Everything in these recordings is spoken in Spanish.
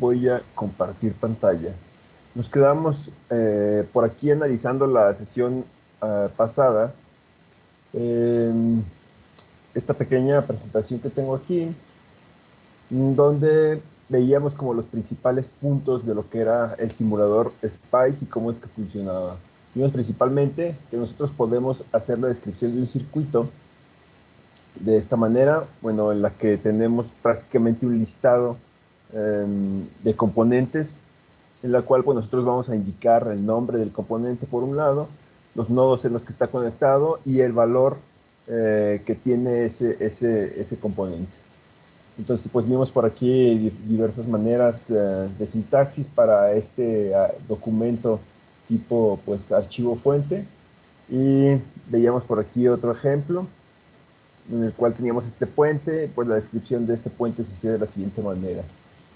voy a compartir pantalla. Nos quedamos por aquí analizando la sesión pasada. Esta pequeña presentación que tengo aquí, donde veíamos como los principales puntos de lo que era el simulador SPICE y cómo es que funcionaba. Vimos principalmente que nosotros podemos hacer la descripción de un circuito de esta manera, bueno, en la que tenemos prácticamente un listado de componentes, en la cual pues, nosotros vamos a indicar el nombre del componente por un lado, los nodos en los que está conectado y el valor que tiene ese componente. Entonces, pues vimos por aquí diversas maneras de sintaxis para este documento tipo pues archivo fuente, y veíamos por aquí otro ejemplo en el cual teníamos este puente. Pues la descripción de este puente se hacía de la siguiente manera.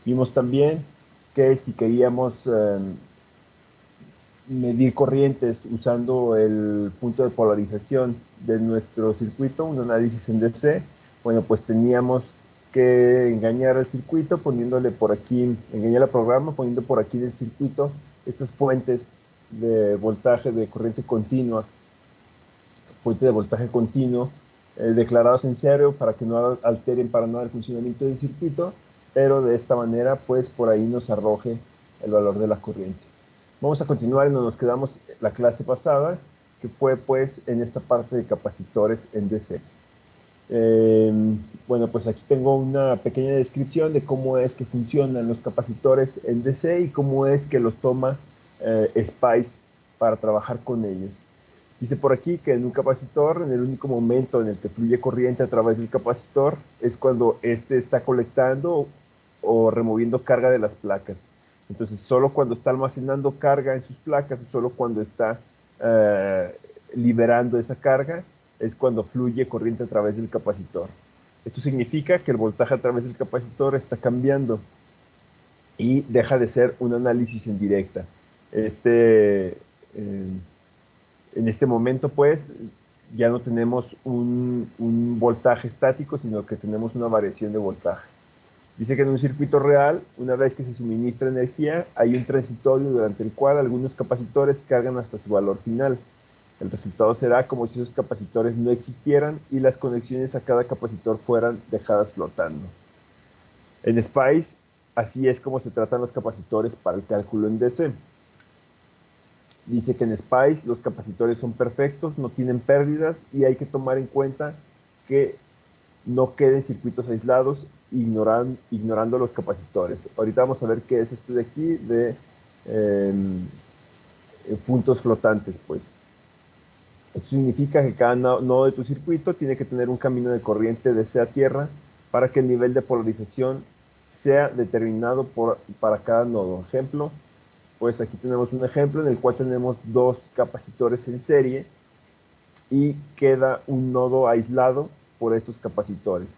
Vimos también que si queríamos medir corrientes usando el punto de polarización de nuestro circuito, un análisis en DC, bueno, pues teníamos que engañar al circuito poniéndole por aquí, engañar al programa poniendo por aquí del circuito estas fuentes de voltaje de corriente continua, fuente de voltaje continuo, declarados en cero para que no alteren para nada el funcionamiento del circuito, pero de esta manera pues por ahí nos arroje el valor de la corriente. Vamos a continuar en donde nos quedamos la clase pasada, que fue pues en esta parte de capacitores en DC. Bueno, pues aquí tengo una pequeña descripción de cómo es que funcionan los capacitores en DC y cómo es que los toma SPICE para trabajar con ellos. Dice por aquí que en un capacitor, en el único momento en el que fluye corriente a través del capacitor es cuando éste está colectando o removiendo carga de las placas. Entonces, solo cuando está almacenando carga en sus placas, o solo cuando está liberando esa carga, es cuando fluye corriente a través del capacitor. Esto significa que el voltaje a través del capacitor está cambiando y deja de ser un análisis en directa. En este momento, pues, ya no tenemos un voltaje estático, sino que tenemos una variación de voltaje. Dice que en un circuito real, una vez que se suministra energía, hay un transitorio durante el cual algunos capacitores cargan hasta su valor final. El resultado será como si esos capacitores no existieran y las conexiones a cada capacitor fueran dejadas flotando. En SPICE, así es como se tratan los capacitores para el cálculo en DC. Dice que en SPICE los capacitores son perfectos, no tienen pérdidas y hay que tomar en cuenta que no queden circuitos aislados ignorando los capacitores. Ahorita vamos a ver qué es esto de aquí de eh, puntos flotantes, pues. Esto significa que cada nodo de tu circuito tiene que tener un camino de corriente DC a tierra para que el nivel de polarización sea determinado para cada nodo. Ejemplo, pues aquí tenemos un ejemplo en el cual tenemos dos capacitores en serie y queda un nodo aislado por estos capacitores.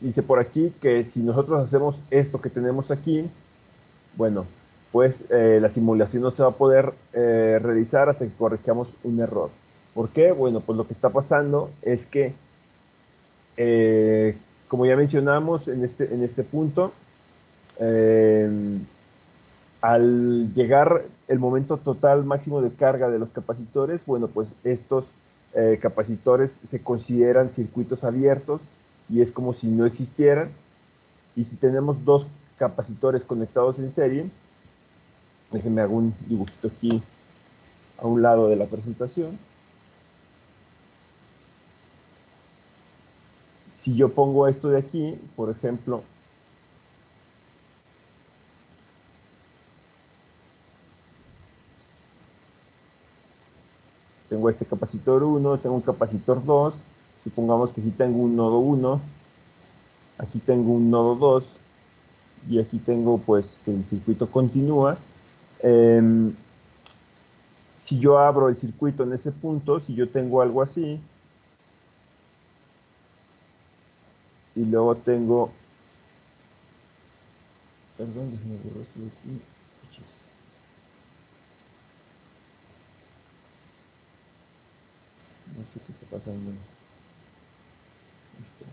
Dice por aquí que si nosotros hacemos esto que tenemos aquí, bueno, pues la simulación no se va a poder realizar hasta que corrijamos un error. ¿Por qué? Bueno, pues lo que está pasando es que, como ya mencionamos en este punto, eh, al llegar el momento total máximo de carga de los capacitores, bueno, pues estos capacitores se consideran circuitos abiertos y es como si no existieran. Y si tenemos dos capacitores conectados en serie, déjenme hago un dibujito aquí a un lado de la presentación. Si yo pongo esto de aquí, por ejemplo, tengo este capacitor 1, tengo un capacitor 2, supongamos que aquí tengo un nodo 1, aquí tengo un nodo 2, y aquí tengo pues que el circuito continúa. Eh, si yo abro el circuito en ese punto, si yo tengo algo así, y luego tengo, perdón, déjenme borrar esto de aquí. No sé qué está pasando. Listo.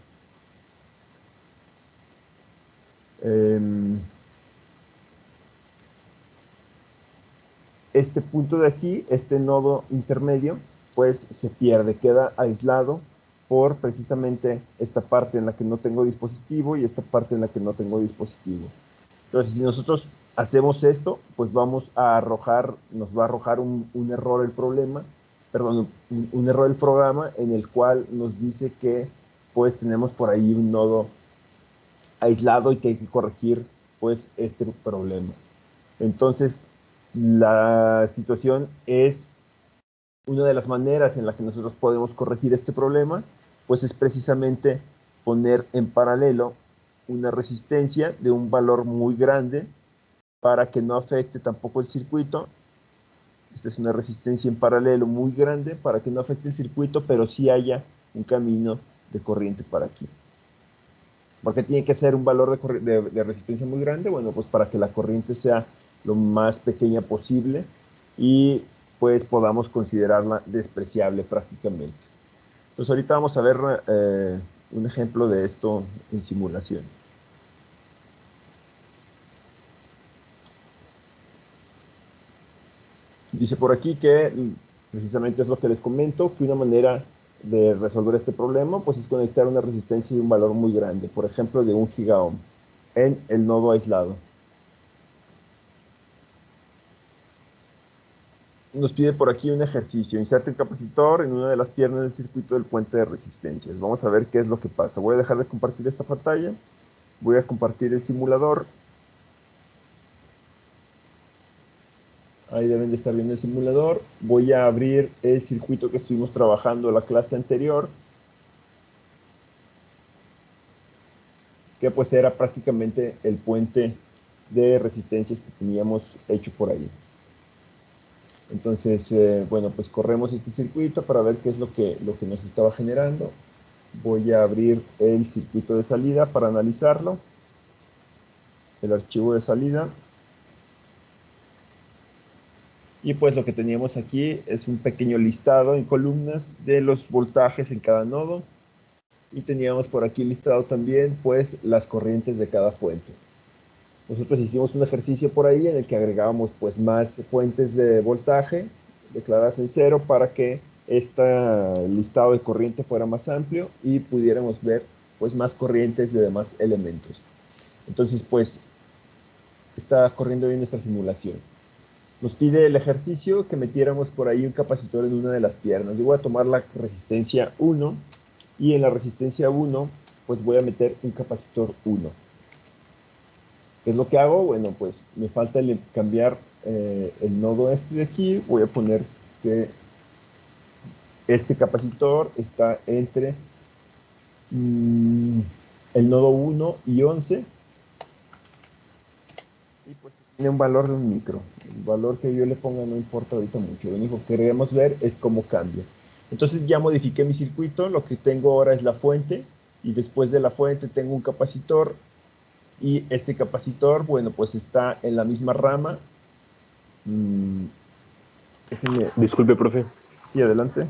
Este punto de aquí, este nodo intermedio, pues se pierde, queda aislado por precisamente esta parte en la que no tengo dispositivo y esta parte en la que no tengo dispositivo. Entonces, si nosotros hacemos esto, pues nos va a arrojar un error el problema, perdón, un error el programa en el cual nos dice que pues tenemos por ahí un nodo aislado y que hay que corregir pues este problema. Entonces, la situación es una de las maneras en la que nosotros podemos corregir este problema, pues es precisamente poner en paralelo una resistencia de un valor muy grande para que no afecte tampoco el circuito. Esta es una resistencia en paralelo muy grande para que no afecte el circuito, pero sí haya un camino de corriente para aquí. ¿Por qué tiene que ser un valor de resistencia muy grande? Bueno, pues para que la corriente sea lo más pequeña posible y pues podamos considerarla despreciable prácticamente. Entonces ahorita vamos a ver un ejemplo de esto en simulación. Dice por aquí que precisamente es lo que les comento, que una manera de resolver este problema pues es conectar una resistencia de un valor muy grande, por ejemplo de 1 gigaohm en el nodo aislado. Nos pide por aquí un ejercicio, inserte el capacitor en una de las piernas del circuito del puente de resistencias. Vamos a ver qué es lo que pasa. Voy a dejar de compartir esta pantalla, voy a compartir el simulador. Ahí deben de estar viendo el simulador. Voy a abrir el circuito que estuvimos trabajando en la clase anterior, que pues era prácticamente el puente de resistencias que teníamos hecho por ahí. Entonces, bueno, pues corremos este circuito para ver qué es lo que nos estaba generando. Voy a abrir el circuito de salida para analizarlo, el archivo de salida. Y pues lo que teníamos aquí es un pequeño listado en columnas de los voltajes en cada nodo. Y teníamos por aquí listado también pues las corrientes de cada fuente. Nosotros hicimos un ejercicio por ahí en el que agregábamos pues más fuentes de voltaje declaradas en cero para que este listado de corriente fuera más amplio y pudiéramos ver pues más corrientes de demás elementos. Entonces pues está corriendo bien nuestra simulación. Nos pide el ejercicio que metiéramos por ahí un capacitor en una de las piernas. Yo voy a tomar la resistencia 1 y en la resistencia 1 pues voy a meter un capacitor 1. ¿Qué es lo que hago? Bueno, pues me falta cambiar el nodo este de aquí. Voy a poner que este capacitor está entre el nodo 1 y 11. Y pues tiene un valor de 1 micro. El valor que yo le ponga no importa ahorita mucho. Lo único que queremos ver es cómo cambia. Entonces ya modifiqué mi circuito. Lo que tengo ahora es la fuente. Y después de la fuente tengo un capacitor. Y este capacitor, bueno, pues está en la misma rama. Disculpe, profe. Sí, adelante.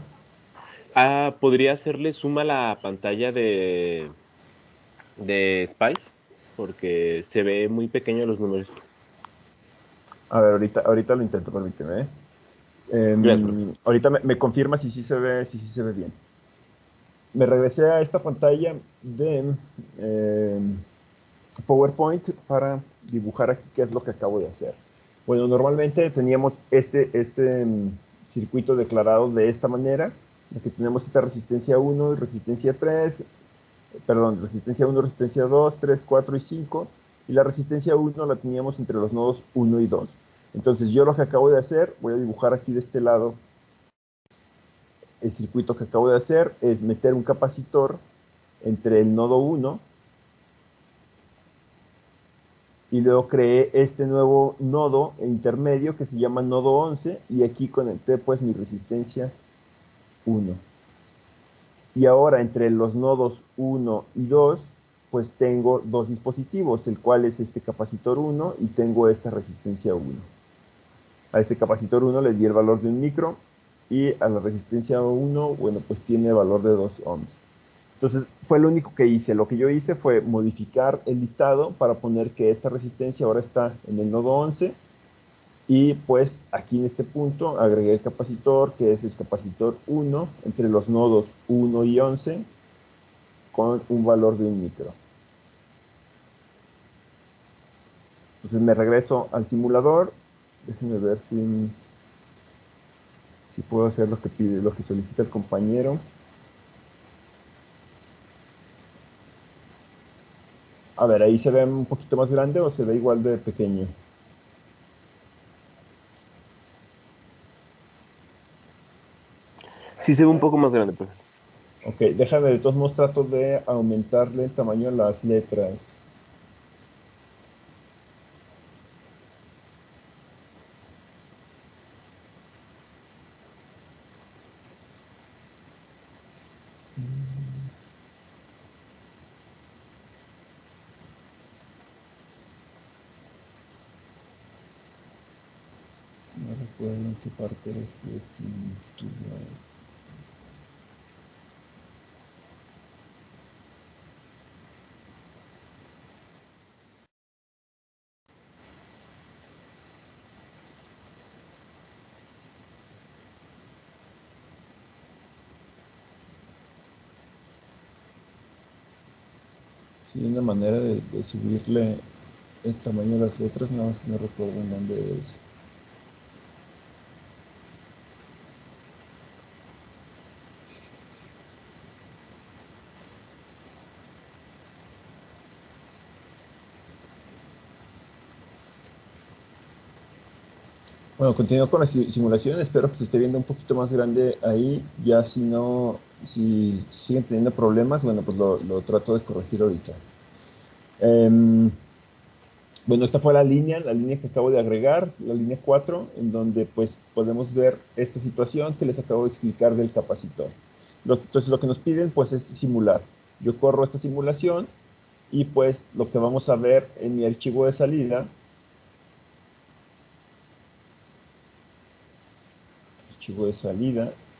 ¿Podría hacerle suma a la pantalla de Spice? Porque se ve muy pequeño los números. A ver, ahorita lo intento, permíteme. Gracias, profe. Ahorita me confirma si sí se ve bien. Me regresé a esta pantalla de PowerPoint para dibujar aquí qué es lo que acabo de hacer. Bueno, normalmente teníamos este circuito declarado de esta manera. Aquí tenemos esta resistencia 1 y resistencia 3, perdón, resistencia 1, resistencia 2, 3, 4 y 5, y la resistencia 1 la teníamos entre los nodos 1 y 2. Entonces yo lo que acabo de hacer, voy a dibujar aquí de este lado, el circuito que acabo de hacer es meter un capacitor entre el nodo 1 y luego creé este nuevo nodo intermedio que se llama nodo 11 y aquí conecté pues mi resistencia 1. Y ahora entre los nodos 1 y 2 pues tengo dos dispositivos, el cual es este capacitor 1 y tengo esta resistencia 1. A este capacitor 1 le di el valor de 1 micro y a la resistencia 1, bueno, pues tiene el valor de 2 ohms. Entonces, fue lo único que hice. Lo que yo hice fue modificar el listado para poner que esta resistencia ahora está en el nodo 11. Y pues aquí en este punto agregué el capacitor, que es el capacitor 1, entre los nodos 1 y 11, con un valor de 1 micro. Entonces me regreso al simulador. Déjenme ver si puedo hacer lo que pide, lo que solicita el compañero. A ver, ahí se ve un poquito más grande o se ve igual de pequeño. Sí se ve un poco más grande, profe. Ok, déjame, de todos modos trato de aumentarle el tamaño a las letras. No recuerdo en qué parte era este pintura. Sí, una manera de subirle el tamaño de las letras, nada más que no recuerdo en dónde es. Bueno, continúo con la simulación. Espero que se esté viendo un poquito más grande ahí. Ya si no, si siguen teniendo problemas, bueno, pues lo trato de corregir ahorita. Bueno, esta fue la línea que acabo de agregar, la línea 4, en donde pues podemos ver esta situación que les acabo de explicar del capacitor. Entonces lo que nos piden pues es simular. Yo corro esta simulación y pues lo que vamos a ver en mi archivo de salida,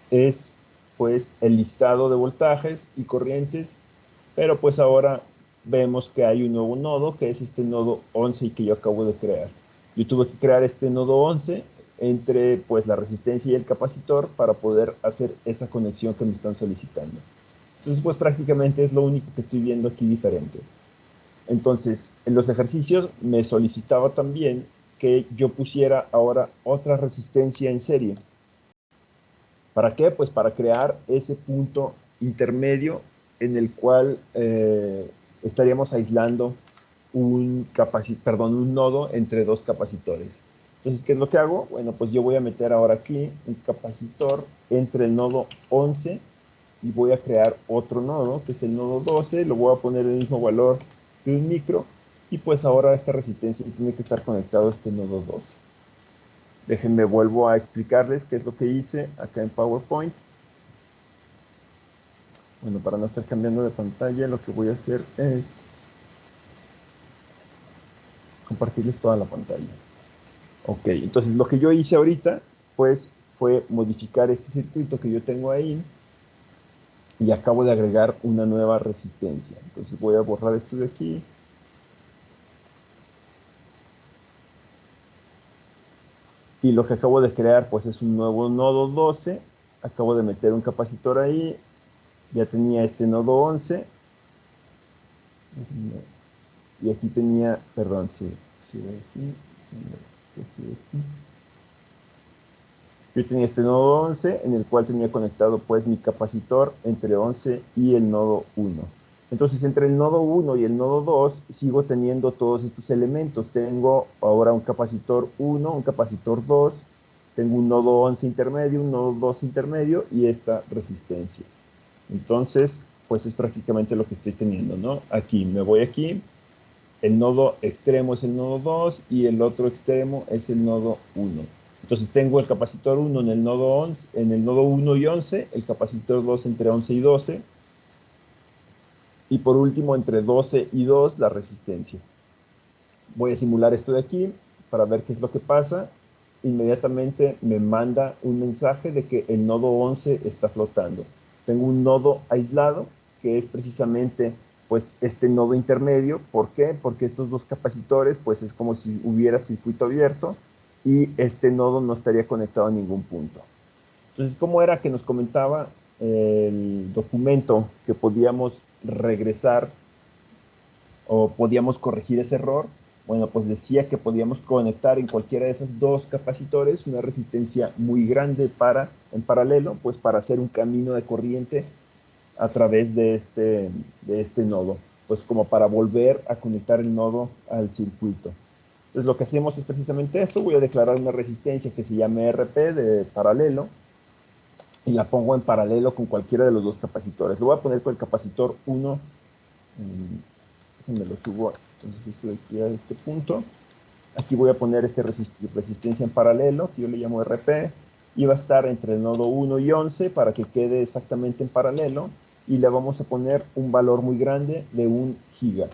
es pues el listado de voltajes y corrientes, pero pues ahora vemos que hay un nuevo nodo, que es este nodo 11 y que yo acabo de crear. Yo tuve que crear este nodo 11 entre pues la resistencia y el capacitor para poder hacer esa conexión que me están solicitando. Entonces pues prácticamente es lo único que estoy viendo aquí diferente. Entonces, en los ejercicios me solicitaba también que yo pusiera ahora otra resistencia en serie. ¿Para qué? Pues para crear ese punto intermedio en el cual estaríamos aislando un nodo entre dos capacitores. Entonces, ¿qué es lo que hago? Bueno, pues yo voy a meter ahora aquí un capacitor entre el nodo 11 y voy a crear otro nodo, que es el nodo 12, lo voy a poner el mismo valor de 1 micro, y pues ahora esta resistencia tiene que estar conectado a este nodo 12. Déjenme vuelvo a explicarles qué es lo que hice acá en PowerPoint. Bueno, para no estar cambiando de pantalla, lo que voy a hacer es compartirles toda la pantalla. Ok, entonces lo que yo hice ahorita, pues, fue modificar este circuito que yo tengo ahí y acabo de agregar una nueva resistencia. Entonces voy a borrar esto de aquí. Y lo que acabo de crear, pues, es un nuevo nodo 12. Acabo de meter un capacitor ahí. Ya tenía este nodo 11. Y aquí tenía, perdón, sí, así. Yo tenía este nodo 11 en el cual tenía conectado pues mi capacitor entre 11 y el nodo 1. Entonces entre el nodo 1 y el nodo 2 sigo teniendo todos estos elementos. Tengo ahora un capacitor 1, un capacitor 2, tengo un nodo 11 intermedio, un nodo 2 intermedio y esta resistencia. Entonces pues es prácticamente lo que estoy teniendo, ¿no? Aquí, me voy aquí. El nodo extremo es el nodo 2 y el otro extremo es el nodo 1. Entonces tengo el capacitor 1 en el nodo 11, en el nodo 1 y 11, el capacitor 2 entre 11 y 12, y por último entre 12 y 2 la resistencia. Voy a simular esto de aquí para ver qué es lo que pasa. Inmediatamente me manda un mensaje de que el nodo 11 está flotando. Tengo un nodo aislado que es precisamente pues este nodo intermedio. ¿Por qué? Porque estos dos capacitores pues es como si hubiera circuito abierto y este nodo no estaría conectado a ningún punto. Entonces, ¿cómo era que nos comentaba el documento que podíamos regresar o podíamos corregir ese error? Bueno, pues decía que podíamos conectar en cualquiera de esos dos capacitores una resistencia muy grande en paralelo, pues para hacer un camino de corriente a través de este nodo, pues como para volver a conectar el nodo al circuito. Entonces lo que hacemos es precisamente eso. Voy a declarar una resistencia que se llame RP de paralelo y la pongo en paralelo con cualquiera de los dos capacitores. Lo voy a poner con el capacitor 1. Me lo subo, entonces estoy aquí a este punto. Aquí voy a poner resistencia en paralelo, que yo le llamo RP, y va a estar entre el nodo 1 y 11 para que quede exactamente en paralelo, y le vamos a poner un valor muy grande de 1 giga.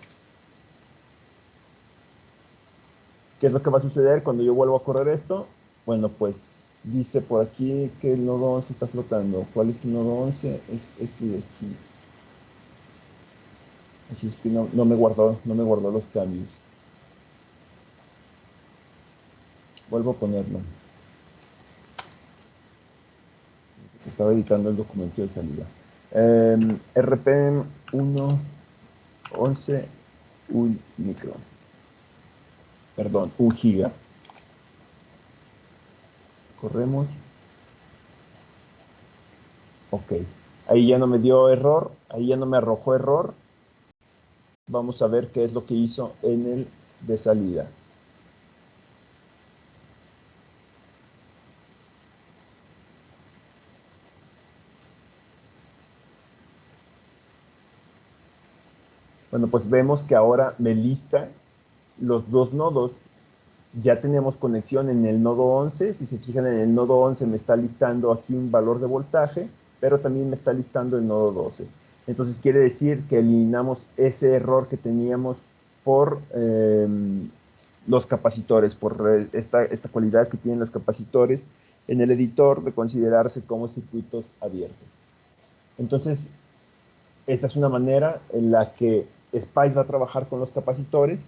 ¿Qué es lo que va a suceder cuando yo vuelvo a correr esto? Bueno, pues dice por aquí que el nodo 11 está flotando. ¿Cuál es el nodo 11? Es este de aquí. Así es que no me guardó los cambios. Vuelvo a ponerlo. Estaba editando el documento de salida. RPM 1.11 1 micro. Perdón, 1 giga. Corremos. Ok. Ahí ya no me dio error. Ahí ya no me arrojó error. Vamos a ver qué es lo que hizo en el de salida. Bueno, pues vemos que ahora me lista los dos nodos. Ya tenemos conexión en el nodo 11. Si se fijan, en el nodo 11 me está listando aquí un valor de voltaje, pero también me está listando el nodo 12. Entonces quiere decir que eliminamos ese error que teníamos por los capacitores, por esta cualidad que tienen los capacitores en el editor de considerarse como circuitos abiertos. Entonces, esta es una manera en la que Spice va a trabajar con los capacitores,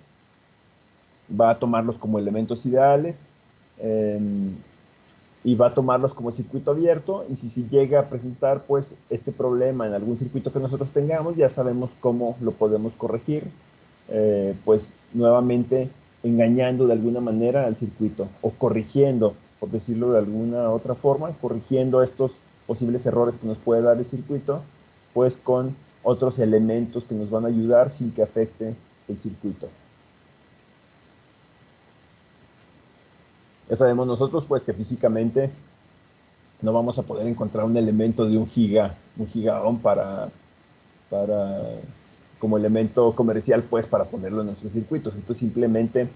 va a tomarlos como elementos ideales eh, y va a tomarlos como circuito abierto, y si llega a presentar pues este problema en algún circuito que nosotros tengamos, ya sabemos cómo lo podemos corregir, pues nuevamente engañando de alguna manera al circuito o corrigiendo, por decirlo de alguna otra forma, corrigiendo estos posibles errores que nos puede dar el circuito, pues con otros elementos que nos van a ayudar sin que afecte el circuito. Ya sabemos nosotros pues que físicamente no vamos a poder encontrar un elemento de un giga ohm como elemento comercial pues para ponerlo en nuestros circuitos. Esto es simplemente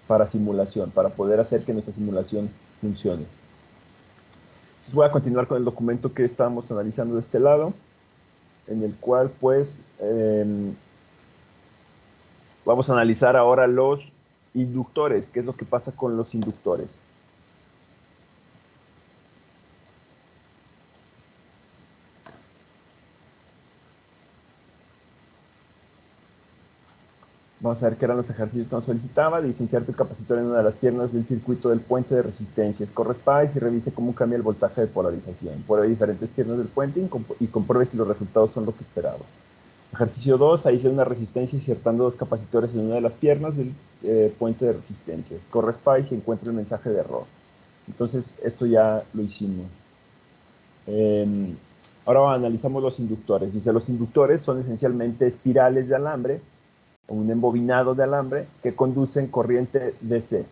para simulación, para poder hacer que nuestra simulación funcione. Entonces voy a continuar con el documento que estábamos analizando de este lado, en el cual pues vamos a analizar ahora los inductores. ¿Qué es lo que pasa con los inductores? Vamos a ver qué eran los ejercicios que nos solicitaba. Dice: inserte el capacitor en una de las piernas del circuito del puente de resistencias. Corre Spice y revise cómo cambia el voltaje de polarización. Pruebe diferentes piernas del puente y compruebe si los resultados son lo que esperaba. Ejercicio 2. Aísle una resistencia insertando dos capacitores en una de las piernas del puente de resistencias. Corre Spice y encuentra el mensaje de error. Entonces, esto ya lo hicimos. Ahora analizamos los inductores. Dice: los inductores son esencialmente espirales de alambre o un embobinado de alambre que conducen corriente DC.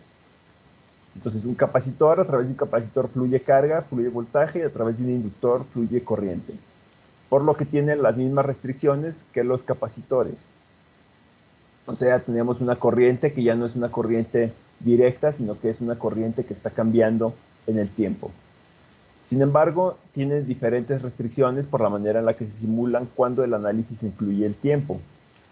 Entonces, un capacitor, a través de un capacitor fluye carga, fluye voltaje, y a través de un inductor fluye corriente. Por lo que tienen las mismas restricciones que los capacitores. O sea, tenemos una corriente que ya no es una corriente directa, sino que es una corriente que está cambiando en el tiempo. Sin embargo, tiene diferentes restricciones por la manera en la que se simulan cuando el análisis incluye el tiempo.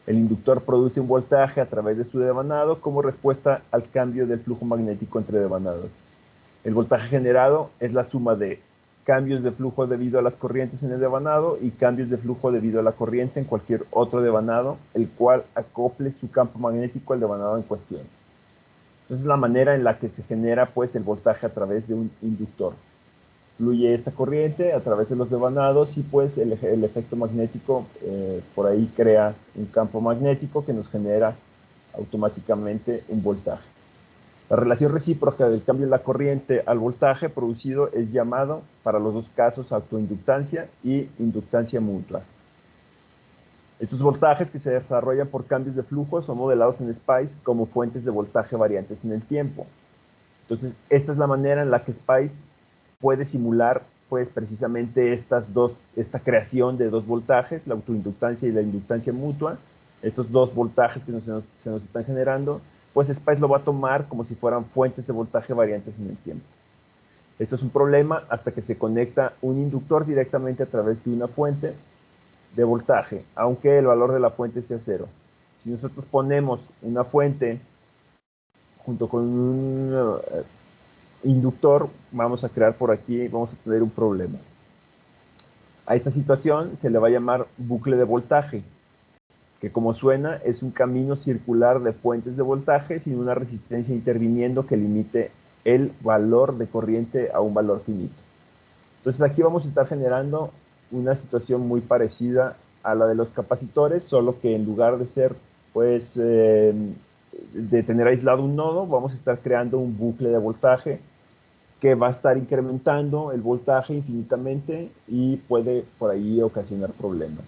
El inductor produce un voltaje a través de su devanado como respuesta al cambio del flujo magnético entre devanados. El voltaje generado es la suma de cambios de flujo debido a las corrientes en el devanado y cambios de flujo debido a la corriente en cualquier otro devanado, el cual acople su campo magnético al devanado en cuestión. Entonces, la manera en la que se genera pues el voltaje a través de un inductor. Fluye esta corriente a través de los devanados y pues el efecto magnético por ahí crea un campo magnético que nos genera automáticamente un voltaje. La relación recíproca del cambio de la corriente al voltaje producido es llamado, para los dos casos, autoinductancia y inductancia mutua. Estos voltajes que se desarrollan por cambios de flujo son modelados en SPICE como fuentes de voltaje variantes en el tiempo. Entonces, esta es la manera en la que SPICE puede simular pues precisamente esta creación de dos voltajes, la autoinductancia y la inductancia mutua, estos dos voltajes que se nos están generando, pues SPICE lo va a tomar como si fueran fuentes de voltaje variantes en el tiempo. Esto es un problema hasta que se conecta un inductor directamente a través de una fuente de voltaje, aunque el valor de la fuente sea cero. Si nosotros ponemos una fuente junto con un inductor, vamos a crear por aquí, vamos a tener un problema. A esta situación se le va a llamar bucle de voltaje, que como suena es un camino circular de fuentes de voltaje sin una resistencia interviniendo que limite el valor de corriente a un valor finito. Entonces aquí vamos a estar generando una situación muy parecida a la de los capacitores, solo que en lugar de ser, pues, de tener aislado un nodo, vamos a estar creando un bucle de voltaje que va a estar incrementando el voltaje infinitamente y puede por ahí ocasionar problemas.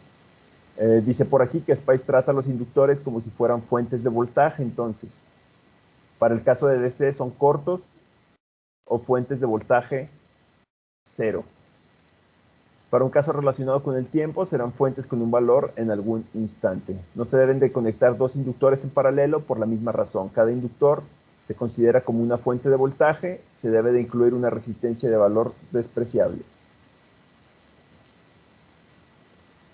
Dice por aquí que SPICE trata a los inductores como si fueran fuentes de voltaje, entonces, para el caso de DC son cortos o fuentes de voltaje cero. Para un caso relacionado con el tiempo, serán fuentes con un valor en algún instante. No se deben de conectar dos inductores en paralelo por la misma razón. Cada inductor se considera como una fuente de voltaje, se debe de incluir una resistencia de valor despreciable.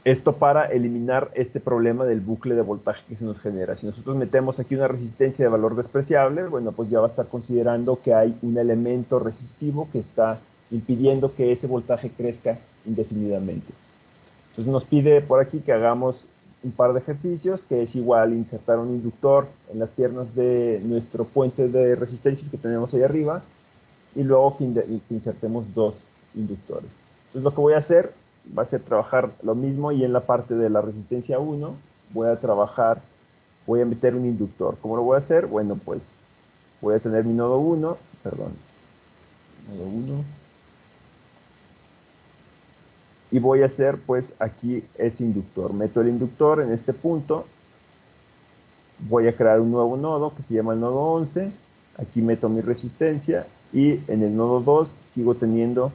Esto para eliminar este problema del bucle de voltaje que se nos genera. Si nosotros metemos aquí una resistencia de valor despreciable, bueno, pues ya va a estar considerando que hay un elemento resistivo que está impidiendo que ese voltaje crezca indefinidamente. Entonces nos pide por aquí que hagamos un par de ejercicios, que es igual insertar un inductor en las piernas de nuestro puente de resistencias que tenemos ahí arriba, y luego que insertemos dos inductores. Entonces lo que voy a hacer va a ser trabajar lo mismo, y en la parte de la resistencia 1 voy a meter un inductor. ¿Cómo lo voy a hacer? Bueno, pues voy a tener mi nodo 1, nodo 1, y voy a hacer pues aquí ese inductor. Meto el inductor en este punto, voy a crear un nuevo nodo que se llama el nodo 11, aquí meto mi resistencia, y en el nodo 2 sigo teniendo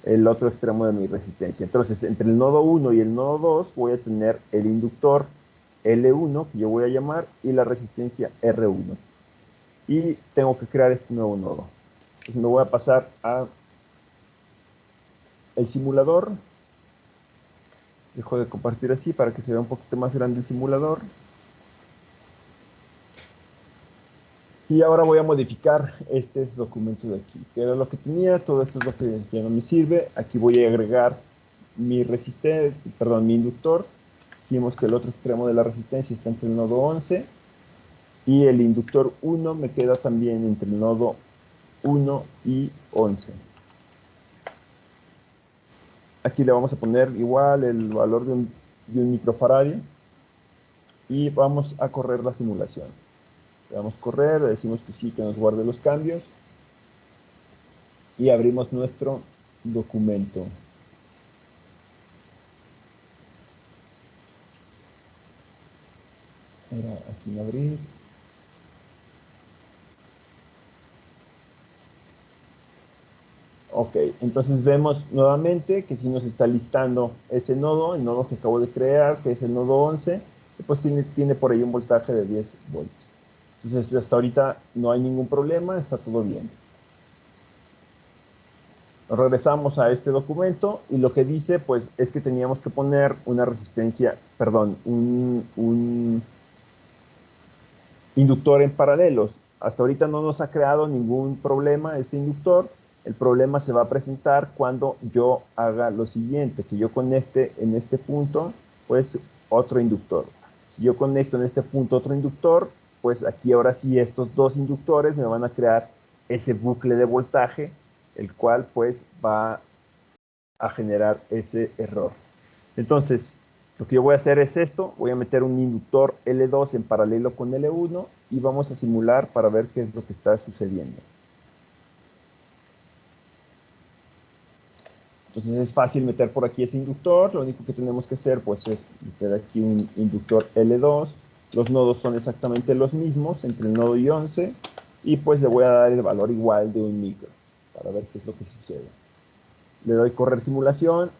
el otro extremo de mi resistencia. Entonces, entre el nodo 1 y el nodo 2 voy a tener el inductor L1, que yo voy a llamar, y la resistencia R1. Y tengo que crear este nuevo nodo. Entonces me voy a pasar a el simulador. Dejo de compartir así para que se vea un poquito más grande el simulador. Y ahora voy a modificar este documento de aquí, que era lo que tenía. Todo esto es lo que ya no me sirve. Aquí voy a agregar mi inductor. Vimos que el otro extremo de la resistencia está entre el nodo 11, y el inductor 1 me queda también entre el nodo 1 y 11. Aquí le vamos a poner igual el valor de un microfaradio, y vamos a correr la simulación. Le damos correr, le decimos que sí, que nos guarde los cambios, y abrimos nuestro documento. Ahora aquí en abrir. Ok, entonces vemos nuevamente que sí nos está listando ese nodo, el nodo que acabo de crear, que es el nodo 11, y pues tiene por ahí un voltaje de 10 volts. Entonces hasta ahorita no hay ningún problema, está todo bien. Regresamos a este documento, y lo que dice pues es que teníamos que poner una resistencia, perdón, un inductor en paralelos. Hasta ahorita no nos ha creado ningún problema este inductor, el problema se va a presentar cuando yo haga lo siguiente, que yo conecte en este punto, pues, otro inductor. Si yo conecto en este punto otro inductor, pues aquí ahora sí estos dos inductores me van a crear ese bucle de voltaje, el cual pues va a generar ese error. Entonces, lo que yo voy a hacer es esto, voy a meter un inductor L2 en paralelo con L1 y vamos a simular para ver qué es lo que está sucediendo. Entonces es fácil meter por aquí ese inductor, lo único que tenemos que hacer pues es meter aquí un inductor L2, los nodos son exactamente los mismos entre el nodo y 11 y pues le voy a dar el valor igual de un micro para ver qué es lo que sucede. Le doy correr simulación,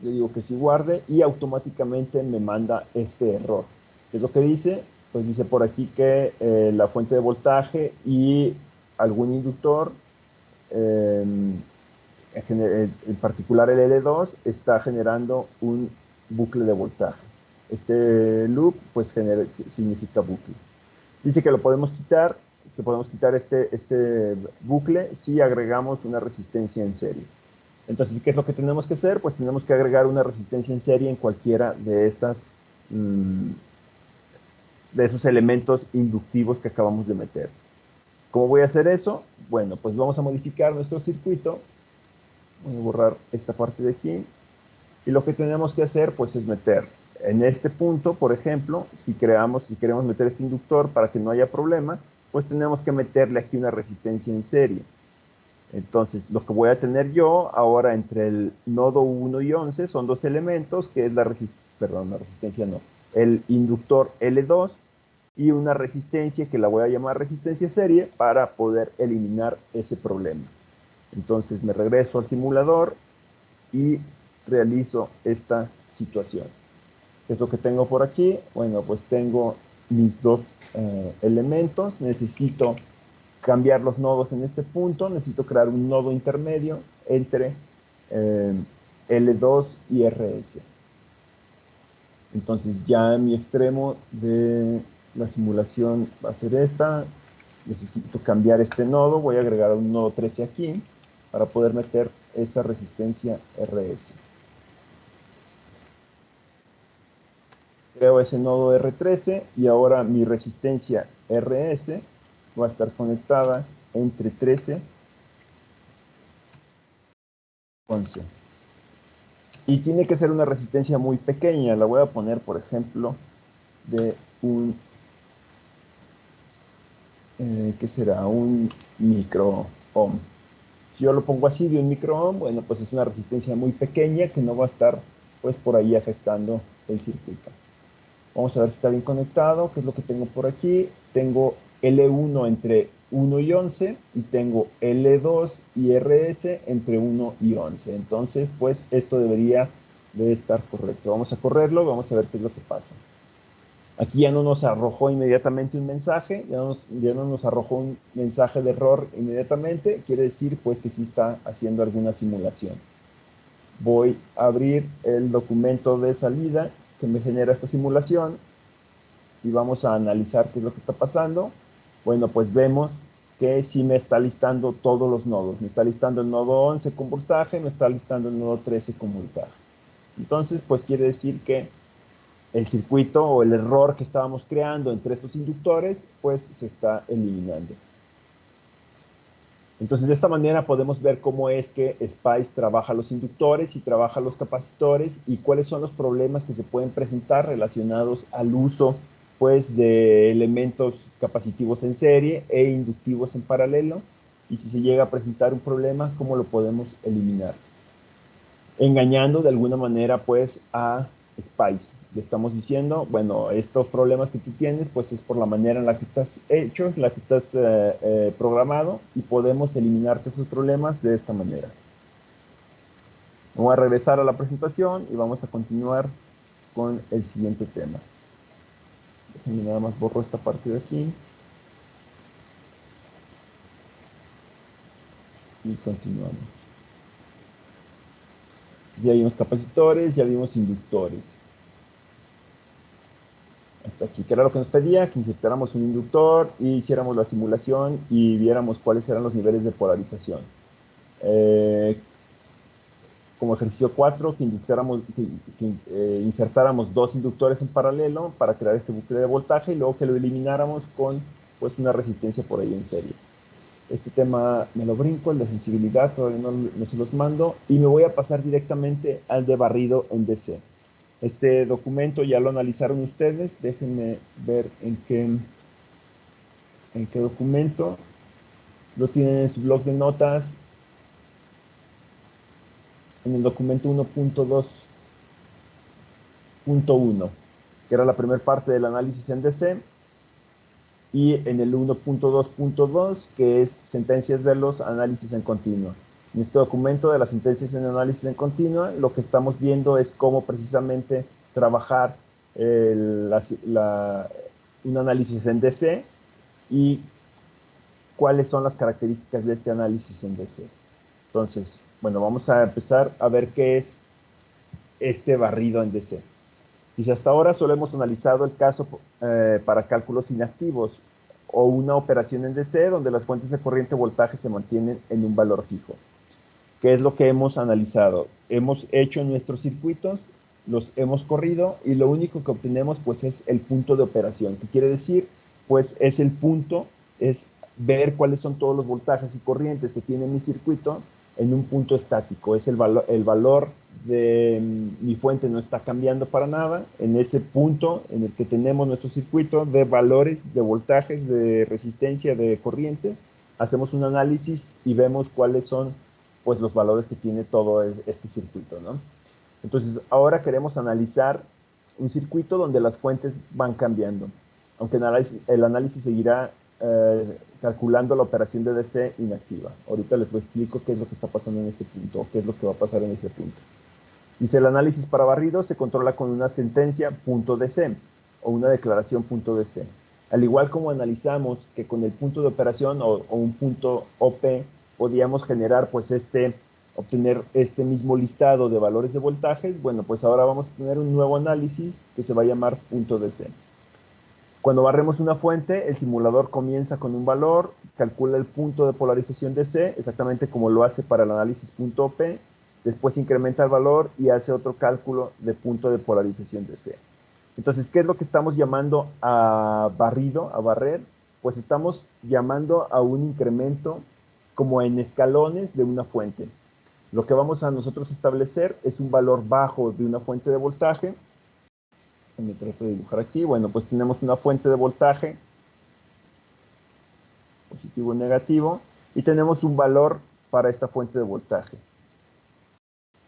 le digo que sí guarde y automáticamente me manda este error. ¿Qué es lo que dice? Pues dice por aquí que la fuente de voltaje y algún inductor en particular el L2 está generando un bucle de voltaje. Este loop pues significa bucle. Dice que lo podemos quitar, que podemos quitar este bucle si agregamos una resistencia en serie. Entonces, ¿qué es lo que tenemos que hacer? Pues tenemos que agregar una resistencia en serie en cualquiera de esos elementos inductivos que acabamos de meter. ¿Cómo voy a hacer eso? Bueno, pues vamos a modificar nuestro circuito. Voy a borrar esta parte de aquí. Y lo que tenemos que hacer, pues, es meter en este punto, por ejemplo, si queremos meter este inductor para que no haya problema, pues tenemos que meterle aquí una resistencia en serie. Entonces, lo que voy a tener yo ahora entre el nodo 1 y 11 son dos elementos, que es la resistencia no, el inductor L2 y una resistencia que la voy a llamar resistencia serie para poder eliminar ese problema. Entonces me regreso al simulador y realizo esta situación. ¿Qué es lo que tengo por aquí? Bueno, pues tengo mis dos elementos. Necesito cambiar los nodos en este punto. Necesito crear un nodo intermedio entre L2 y RS. Entonces ya mi extremo de la simulación va a ser esta. Necesito cambiar este nodo. Voy a agregar un nodo 13 aquí para poder meter esa resistencia RS. Creo ese nodo R13 y ahora mi resistencia RS va a estar conectada entre 13 y 11. Y tiene que ser una resistencia muy pequeña. La voy a poner, por ejemplo, de un, ¿qué será? Un micro ohm. Si yo lo pongo así de un micro ohm, bueno, pues es una resistencia muy pequeña que no va a estar, pues, por ahí afectando el circuito. Vamos a ver si está bien conectado. ¿Qué es lo que tengo por aquí? Tengo L1 entre 1 y 11 y tengo L2 y RS entre 1 y 11. Entonces, pues esto debería de estar correcto. Vamos a correrlo, vamos a ver qué es lo que pasa. Aquí ya no nos arrojó inmediatamente un mensaje, ya no nos arrojó un mensaje de error inmediatamente. Quiere decir, pues, que sí está haciendo alguna simulación. Voy a abrir el documento de salida que me genera esta simulación y vamos a analizar qué es lo que está pasando. Bueno, pues vemos que sí me está listando todos los nodos. Me está listando el nodo 11 con voltaje, me está listando el nodo 13 con voltaje. Entonces, pues quiere decir que el circuito o el error que estábamos creando entre estos inductores, pues se está eliminando. Entonces, de esta manera podemos ver cómo es que SPICE trabaja los inductores y trabaja los capacitores y cuáles son los problemas que se pueden presentar relacionados al uso, pues, de elementos capacitivos en serie e inductivos en paralelo. Y si se llega a presentar un problema, ¿cómo lo podemos eliminar? Engañando de alguna manera, pues, a SPICE. Le estamos diciendo, bueno, estos problemas que tú tienes, pues es por la manera en la que estás hecho, en la que estás programado, y podemos eliminarte esos problemas de esta manera. Vamos a regresar a la presentación y vamos a continuar con el siguiente tema. Déjenme nada más borro esta parte de aquí. Y continuamos. Ya vimos capacitores, ya vimos inductores. Hasta aquí, que era lo que nos pedía, que insertáramos un inductor y hiciéramos la simulación y viéramos cuáles eran los niveles de polarización. como ejercicio 4, que insertáramos dos inductores en paralelo para crear este bucle de voltaje y luego que lo elimináramos con pues, una resistencia por ahí en serie. Este tema me lo brinco, el de sensibilidad, todavía no se los mando, y me voy a pasar directamente al de barrido en DC. Este documento ya lo analizaron ustedes, déjenme ver en qué documento. Lo tienen en su blog de notas, en el documento 1.2.1, que era la primera parte del análisis en DC, y en el 1.2.2, que es sentencias de los análisis en continua. En este documento de las sentencias en análisis en continua, lo que estamos viendo es cómo precisamente trabajar un análisis en DC y cuáles son las características de este análisis en DC. Entonces, bueno, vamos a empezar a ver qué es este barrido en DC. Dice, hasta ahora solo hemos analizado el caso para cálculos inactivos o una operación en DC donde las fuentes de corriente voltaje se mantienen en un valor fijo. ¿Qué es lo que hemos analizado? Hemos hecho nuestros circuitos, los hemos corrido y lo único que obtenemos pues es el punto de operación. ¿Qué quiere decir? Pues es el punto, es ver cuáles son todos los voltajes y corrientes que tiene mi circuito en un punto estático. Es el valor de mi fuente no está cambiando para nada. En ese punto en el que tenemos nuestro circuito de valores, de voltajes, de resistencia, de corrientes, hacemos un análisis y vemos cuáles son pues, los valores que tiene todo este circuito, ¿no? Entonces, ahora queremos analizar un circuito donde las fuentes van cambiando, aunque el análisis seguirá calculando la operación de DC inactiva. Ahorita les explico qué es lo que está pasando en este punto, o qué es lo que va a pasar en ese punto. Dice, el análisis para barrido se controla con una sentencia .DC o una declaración .DC. Al igual como analizamos que con el punto de operación o un punto OP podíamos generar pues obtener este mismo listado de valores de voltajes, bueno, pues ahora vamos a tener un nuevo análisis que se va a llamar .DC. Cuando barremos una fuente, el simulador comienza con un valor, calcula el punto de polarización DC, exactamente como lo hace para el análisis .OP, después incrementa el valor y hace otro cálculo de punto de polarización DC. Entonces, ¿qué es lo que estamos llamando a barrido, a barrer? Pues estamos llamando a un incremento como en escalones de una fuente. Lo que vamos a nosotros establecer es un valor bajo de una fuente de voltaje. Me trato de dibujar aquí. Bueno, pues tenemos una fuente de voltaje, positivo y negativo, y tenemos un valor para esta fuente de voltaje.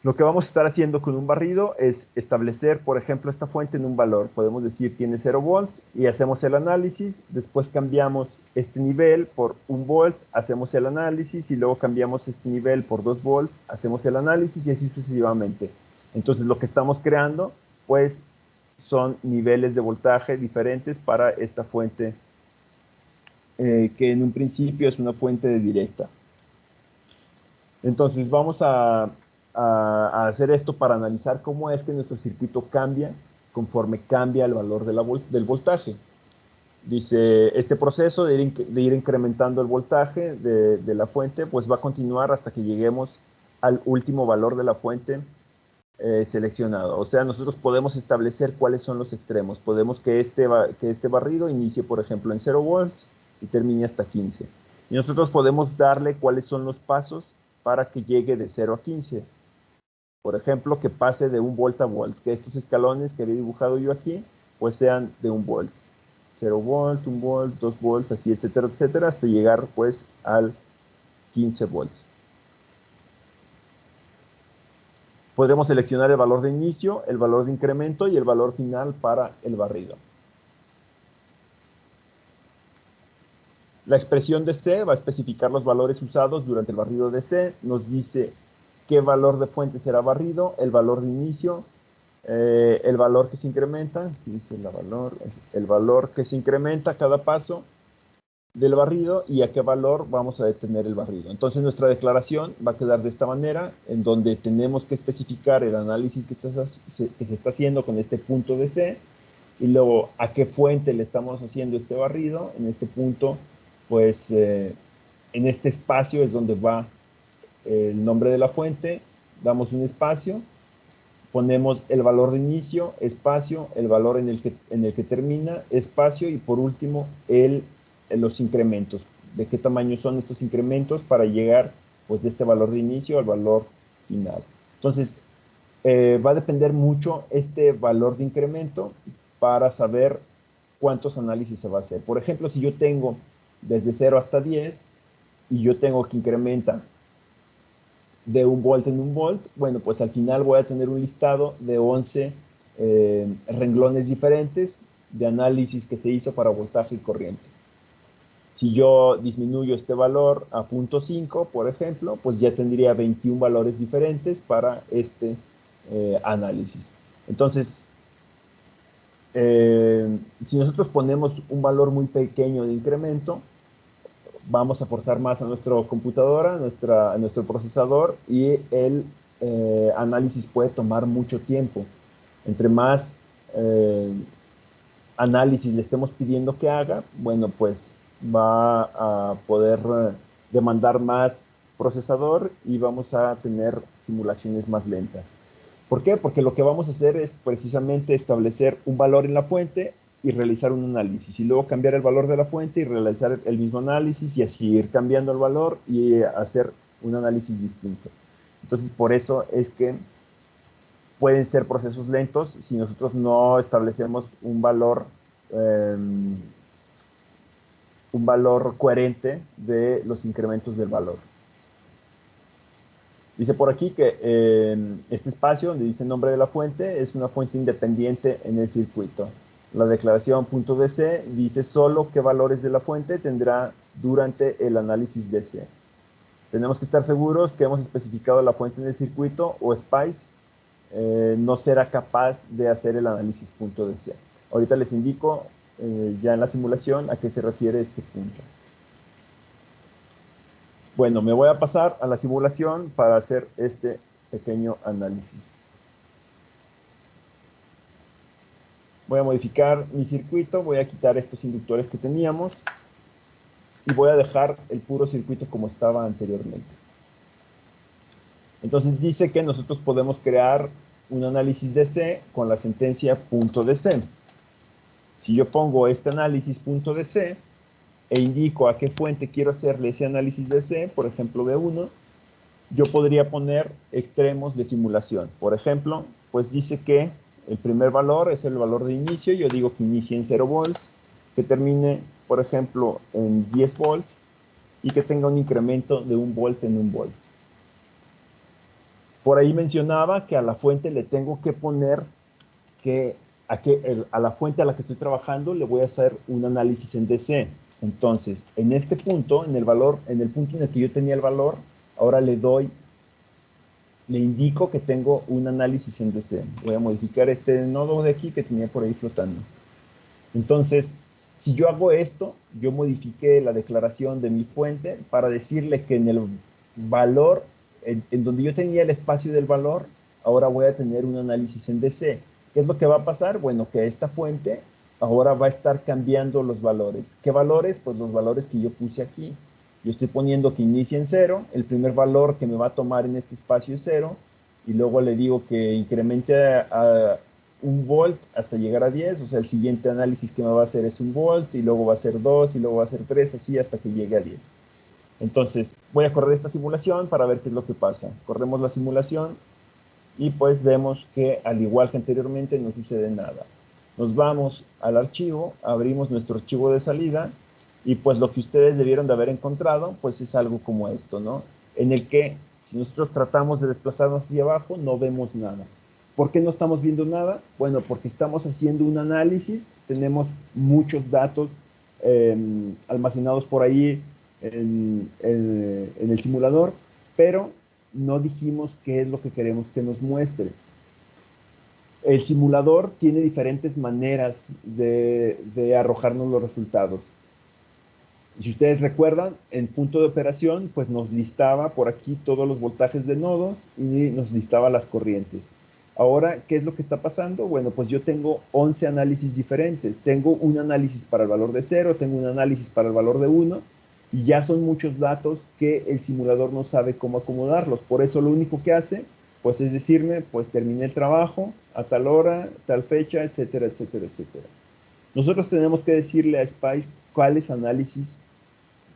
Lo que vamos a estar haciendo con un barrido es establecer, por ejemplo, esta fuente en un valor. Podemos decir tiene 0 volts y hacemos el análisis, después cambiamos este nivel por 1 volt, hacemos el análisis y luego cambiamos este nivel por 2 volts, hacemos el análisis y así sucesivamente. Entonces lo que estamos creando, pues, son niveles de voltaje diferentes para esta fuente, que en un principio es una fuente de directa. Entonces vamos a hacer esto para analizar cómo es que nuestro circuito cambia conforme cambia el valor del voltaje. Dice, este proceso de ir incrementando el voltaje de la fuente, pues va a continuar hasta que lleguemos al último valor de la fuente seleccionado. O sea, nosotros podemos establecer cuáles son los extremos. Podemos que este barrido inicie, por ejemplo, en 0 volts y termine hasta 15. Y nosotros podemos darle cuáles son los pasos para que llegue de 0 a 15. Por ejemplo, que pase de 1 volt a volt, que estos escalones que había dibujado yo aquí, pues sean de 1 volt. 0 volt, 1 volt, 2 volts, así, etcétera, etcétera, hasta llegar pues al 15 volts. Podremos seleccionar el valor de inicio, el valor de incremento y el valor final para el barrido. La expresión de C va a especificar los valores usados durante el barrido de C. Nos dice qué valor de fuente será barrido, el valor de inicio, el valor que se incrementa, dice el valor que se incrementa a cada paso del barrido y a qué valor vamos a detener el barrido. Entonces nuestra declaración va a quedar de esta manera, en donde tenemos que especificar el análisis que se está haciendo con este punto de C y luego a qué fuente le estamos haciendo este barrido. En este punto, pues en este espacio es donde va el nombre de la fuente, damos un espacio, ponemos el valor de inicio, espacio, el valor en el que termina, espacio, y por último los incrementos. ¿De qué tamaño son estos incrementos para llegar pues, de este valor de inicio al valor final? Entonces, va a depender mucho este valor de incremento para saber cuántos análisis se va a hacer. Por ejemplo, si yo tengo desde 0 hasta 10 y yo tengo que incrementar de 1 volt en 1 volt, bueno, pues al final voy a tener un listado de 11 renglones diferentes de análisis que se hizo para voltaje y corriente. Si yo disminuyo este valor a 0.5, por ejemplo, pues ya tendría 21 valores diferentes para este análisis. Entonces, si nosotros ponemos un valor muy pequeño de incremento, vamos a forzar más a nuestra computadora, a nuestro procesador, y el análisis puede tomar mucho tiempo. Entre más análisis le estemos pidiendo que haga, bueno, pues va a poder demandar más procesador y vamos a tener simulaciones más lentas. ¿Por qué? Porque lo que vamos a hacer es precisamente establecer un valor en la fuente y realizar un análisis, y luego cambiar el valor de la fuente y realizar el mismo análisis, y así ir cambiando el valor y hacer un análisis distinto. Entonces, por eso es que pueden ser procesos lentos si nosotros no establecemos un valor coherente de los incrementos del valor. Dice por aquí que este espacio donde dice nombre de la fuente es una fuente independiente en el circuito. La declaración .dc dice solo qué valores de la fuente tendrá durante el análisis DC. Tenemos que estar seguros que hemos especificado la fuente en el circuito, o SPICE no será capaz de hacer el análisis .dc. Ahorita les indico ya en la simulación a qué se refiere este punto. Bueno, me voy a pasar a la simulación para hacer este pequeño análisis. Voy a modificar mi circuito, voy a quitar estos inductores que teníamos y voy a dejar el puro circuito como estaba anteriormente. Entonces dice que nosotros podemos crear un análisis DC con la sentencia .dc. Si yo pongo este análisis .dc e indico a qué fuente quiero hacerle ese análisis DC, por ejemplo B1, yo podría poner extremos de simulación. Por ejemplo, pues dice que el primer valor es el valor de inicio, yo digo que inicie en 0 volts, que termine, por ejemplo, en 10 volts, y que tenga un incremento de 1 volt en 1 volt. Por ahí mencionaba que a la fuente le tengo que poner a la fuente a la que estoy trabajando le voy a hacer un análisis en DC. Entonces, en este punto, en el punto en el que yo tenía el valor, ahora le indico que tengo un análisis en DC. Voy a modificar este nodo de aquí que tenía por ahí flotando. Entonces, si yo hago esto, yo modifiqué la declaración de mi fuente para decirle que en el valor, en donde yo tenía el espacio del valor, ahora voy a tener un análisis en DC. ¿Qué es lo que va a pasar? Bueno, que esta fuente ahora va a estar cambiando los valores. ¿Qué valores? Pues los valores que yo puse aquí. Yo estoy poniendo que inicie en 0, el primer valor que me va a tomar en este espacio es 0, y luego le digo que incremente a 1 volt hasta llegar a 10, o sea, el siguiente análisis que me va a hacer es 1 volt, y luego va a ser 2, y luego va a ser 3, así hasta que llegue a 10. Entonces, voy a correr esta simulación para ver qué es lo que pasa. Corremos la simulación y pues vemos que, al igual que anteriormente, no sucede nada. Nos vamos al archivo, abrimos nuestro archivo de salida, y pues lo que ustedes debieron de haber encontrado, pues es algo como esto, ¿no? En el que, si nosotros tratamos de desplazarnos hacia abajo, no vemos nada. ¿Por qué no estamos viendo nada? Bueno, porque estamos haciendo un análisis, tenemos muchos datos almacenados por ahí en el simulador, pero no dijimos qué es lo que queremos que nos muestre. El simulador tiene diferentes maneras de arrojarnos los resultados. Si ustedes recuerdan, en punto de operación, pues nos listaba por aquí todos los voltajes de nodo y nos listaba las corrientes. Ahora, ¿qué es lo que está pasando? Bueno, pues yo tengo 11 análisis diferentes. Tengo un análisis para el valor de 0, tengo un análisis para el valor de 1, Y ya son muchos datos que el simulador no sabe cómo acomodarlos. Por eso lo único que hace, pues es decirme, pues terminé el trabajo a tal hora, tal fecha, etcétera, etcétera, etcétera. Nosotros tenemos que decirle a Spice cuáles análisis,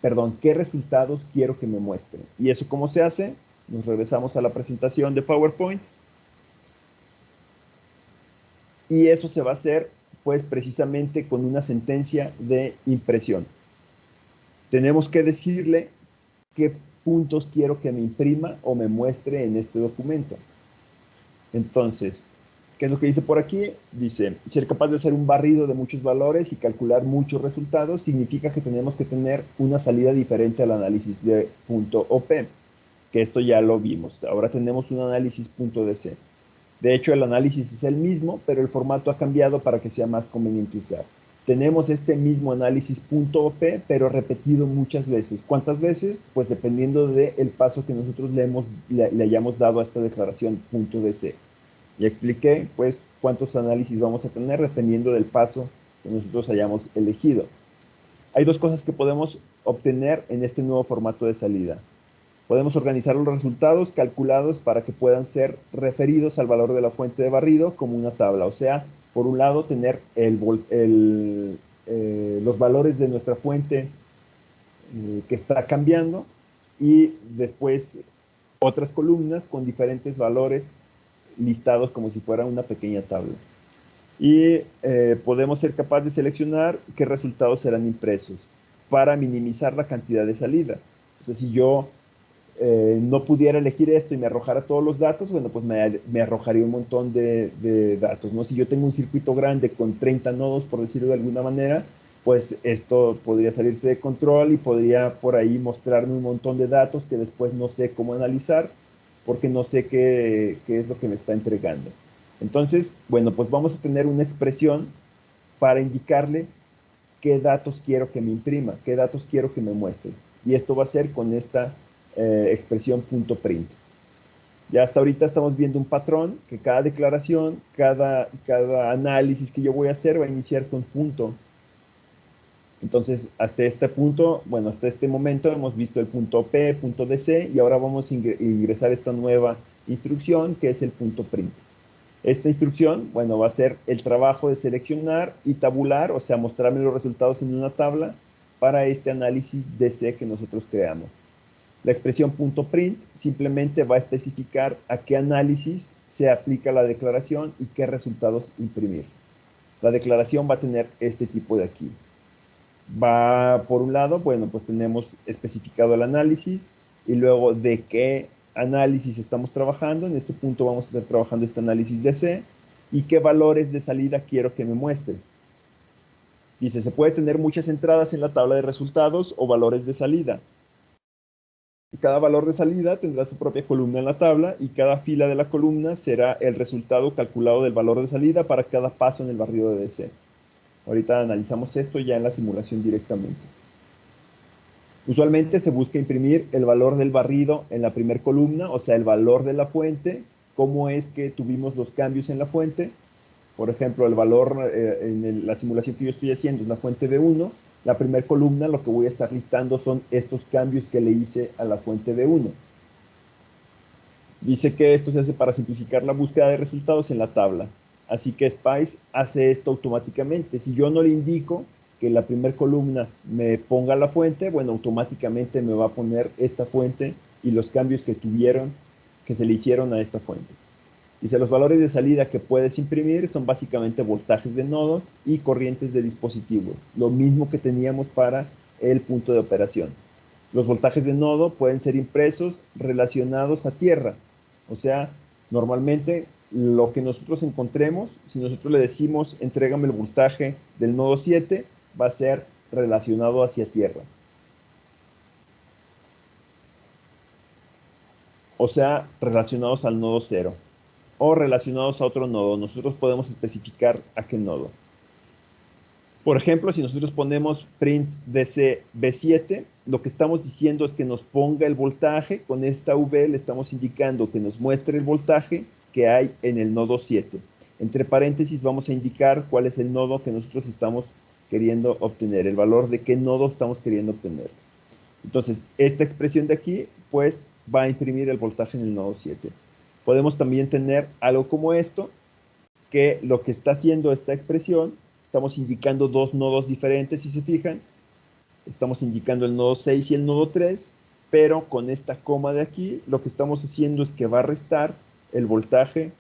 perdón, qué resultados quiero que me muestre. ¿Y eso cómo se hace? Nos regresamos a la presentación de PowerPoint. Y eso se va a hacer, pues, precisamente con una sentencia de impresión. Tenemos que decirle qué puntos quiero que me imprima o me muestre en este documento. Entonces, ¿qué es lo que dice por aquí? Dice, ser capaz de hacer un barrido de muchos valores y calcular muchos resultados significa que tenemos que tener una salida diferente al análisis de punto OP, que esto ya lo vimos. Ahora tenemos un análisis punto DC. De hecho, el análisis es el mismo, pero el formato ha cambiado para que sea más conveniente usar. Tenemos este mismo análisis punto .op, pero repetido muchas veces. ¿Cuántas veces? Pues dependiendo del paso que nosotros le hayamos dado a esta declaración punto .dc. Ya expliqué, pues, cuántos análisis vamos a tener dependiendo del paso que nosotros hayamos elegido. Hay dos cosas que podemos obtener en este nuevo formato de salida. Podemos organizar los resultados calculados para que puedan ser referidos al valor de la fuente de barrido como una tabla. O sea, por un lado, tener los valores de nuestra fuente que está cambiando y después otras columnas con diferentes valores listados como si fuera una pequeña tabla. Y podemos ser capaces de seleccionar qué resultados serán impresos para minimizar la cantidad de salida. O sea, si yo no pudiera elegir esto y me arrojara todos los datos, bueno, pues me arrojaría un montón de datos, ¿no? Si yo tengo un circuito grande con 30 nodos, por decirlo de alguna manera, pues esto podría salirse de control y podría por ahí mostrarme un montón de datos que después no sé cómo analizar porque no sé qué es lo que me está entregando. Entonces, bueno, pues vamos a tener una expresión para indicarle qué datos quiero que me imprima, qué datos quiero que me muestre. Y esto va a ser con esta expresión .print. Ya hasta ahorita estamos viendo un patrón que cada declaración, cada análisis que yo voy a hacer va a iniciar con punto. Entonces, hasta este punto, bueno, hasta este momento hemos visto el punto P, punto DC, y ahora vamos a ingresar esta nueva instrucción que es el punto print. Esta instrucción, bueno, va a ser el trabajo de seleccionar y tabular, o sea, mostrarme los resultados en una tabla para este análisis DC que nosotros creamos. La expresión .print simplemente va a especificar a qué análisis se aplica la declaración y qué resultados imprimir. La declaración va a tener este tipo de aquí. Va por un lado, bueno, pues tenemos especificado el análisis y luego de qué análisis estamos trabajando. En este punto vamos a estar trabajando este análisis DC y qué valores de salida quiero que me muestre. Dice, se puede tener muchas entradas en la tabla de resultados o valores de salida. Cada valor de salida tendrá su propia columna en la tabla y cada fila de la columna será el resultado calculado del valor de salida para cada paso en el barrido de DC. Ahorita analizamos esto ya en la simulación directamente. Usualmente se busca imprimir el valor del barrido en la primera columna, o sea, el valor de la fuente, cómo es que tuvimos los cambios en la fuente. Por ejemplo, el valor en la simulación que yo estoy haciendo es la fuente de 1. La primera columna lo que voy a estar listando son estos cambios que le hice a la fuente de 1. Dice que esto se hace para simplificar la búsqueda de resultados en la tabla. Así que Spice hace esto automáticamente. Si yo no le indico que la primera columna me ponga la fuente, bueno, automáticamente me va a poner esta fuente y los cambios que se le hicieron a esta fuente. Dice, los valores de salida que puedes imprimir son básicamente voltajes de nodos y corrientes de dispositivos. Lo mismo que teníamos para el punto de operación. Los voltajes de nodo pueden ser impresos relacionados a tierra. O sea, normalmente lo que nosotros encontremos, si nosotros le decimos, entrégame el voltaje del nodo 7, va a ser relacionado hacia tierra. O sea, relacionados al nodo 0. O relacionados a otro nodo. Nosotros podemos especificar a qué nodo. Por ejemplo, si nosotros ponemos print DC B7, lo que estamos diciendo es que nos ponga el voltaje. Con esta V le estamos indicando que nos muestre el voltaje que hay en el nodo 7. Entre paréntesis vamos a indicar cuál es el nodo que nosotros estamos queriendo obtener, el valor de qué nodo estamos queriendo obtener. Entonces, esta expresión de aquí, pues, va a imprimir el voltaje en el nodo 7. Podemos también tener algo como esto, que lo que está haciendo esta expresión, estamos indicando dos nodos diferentes, si se fijan. Estamos indicando el nodo 6 y el nodo 3, pero con esta coma de aquí, lo que estamos haciendo es que va a restar el voltaje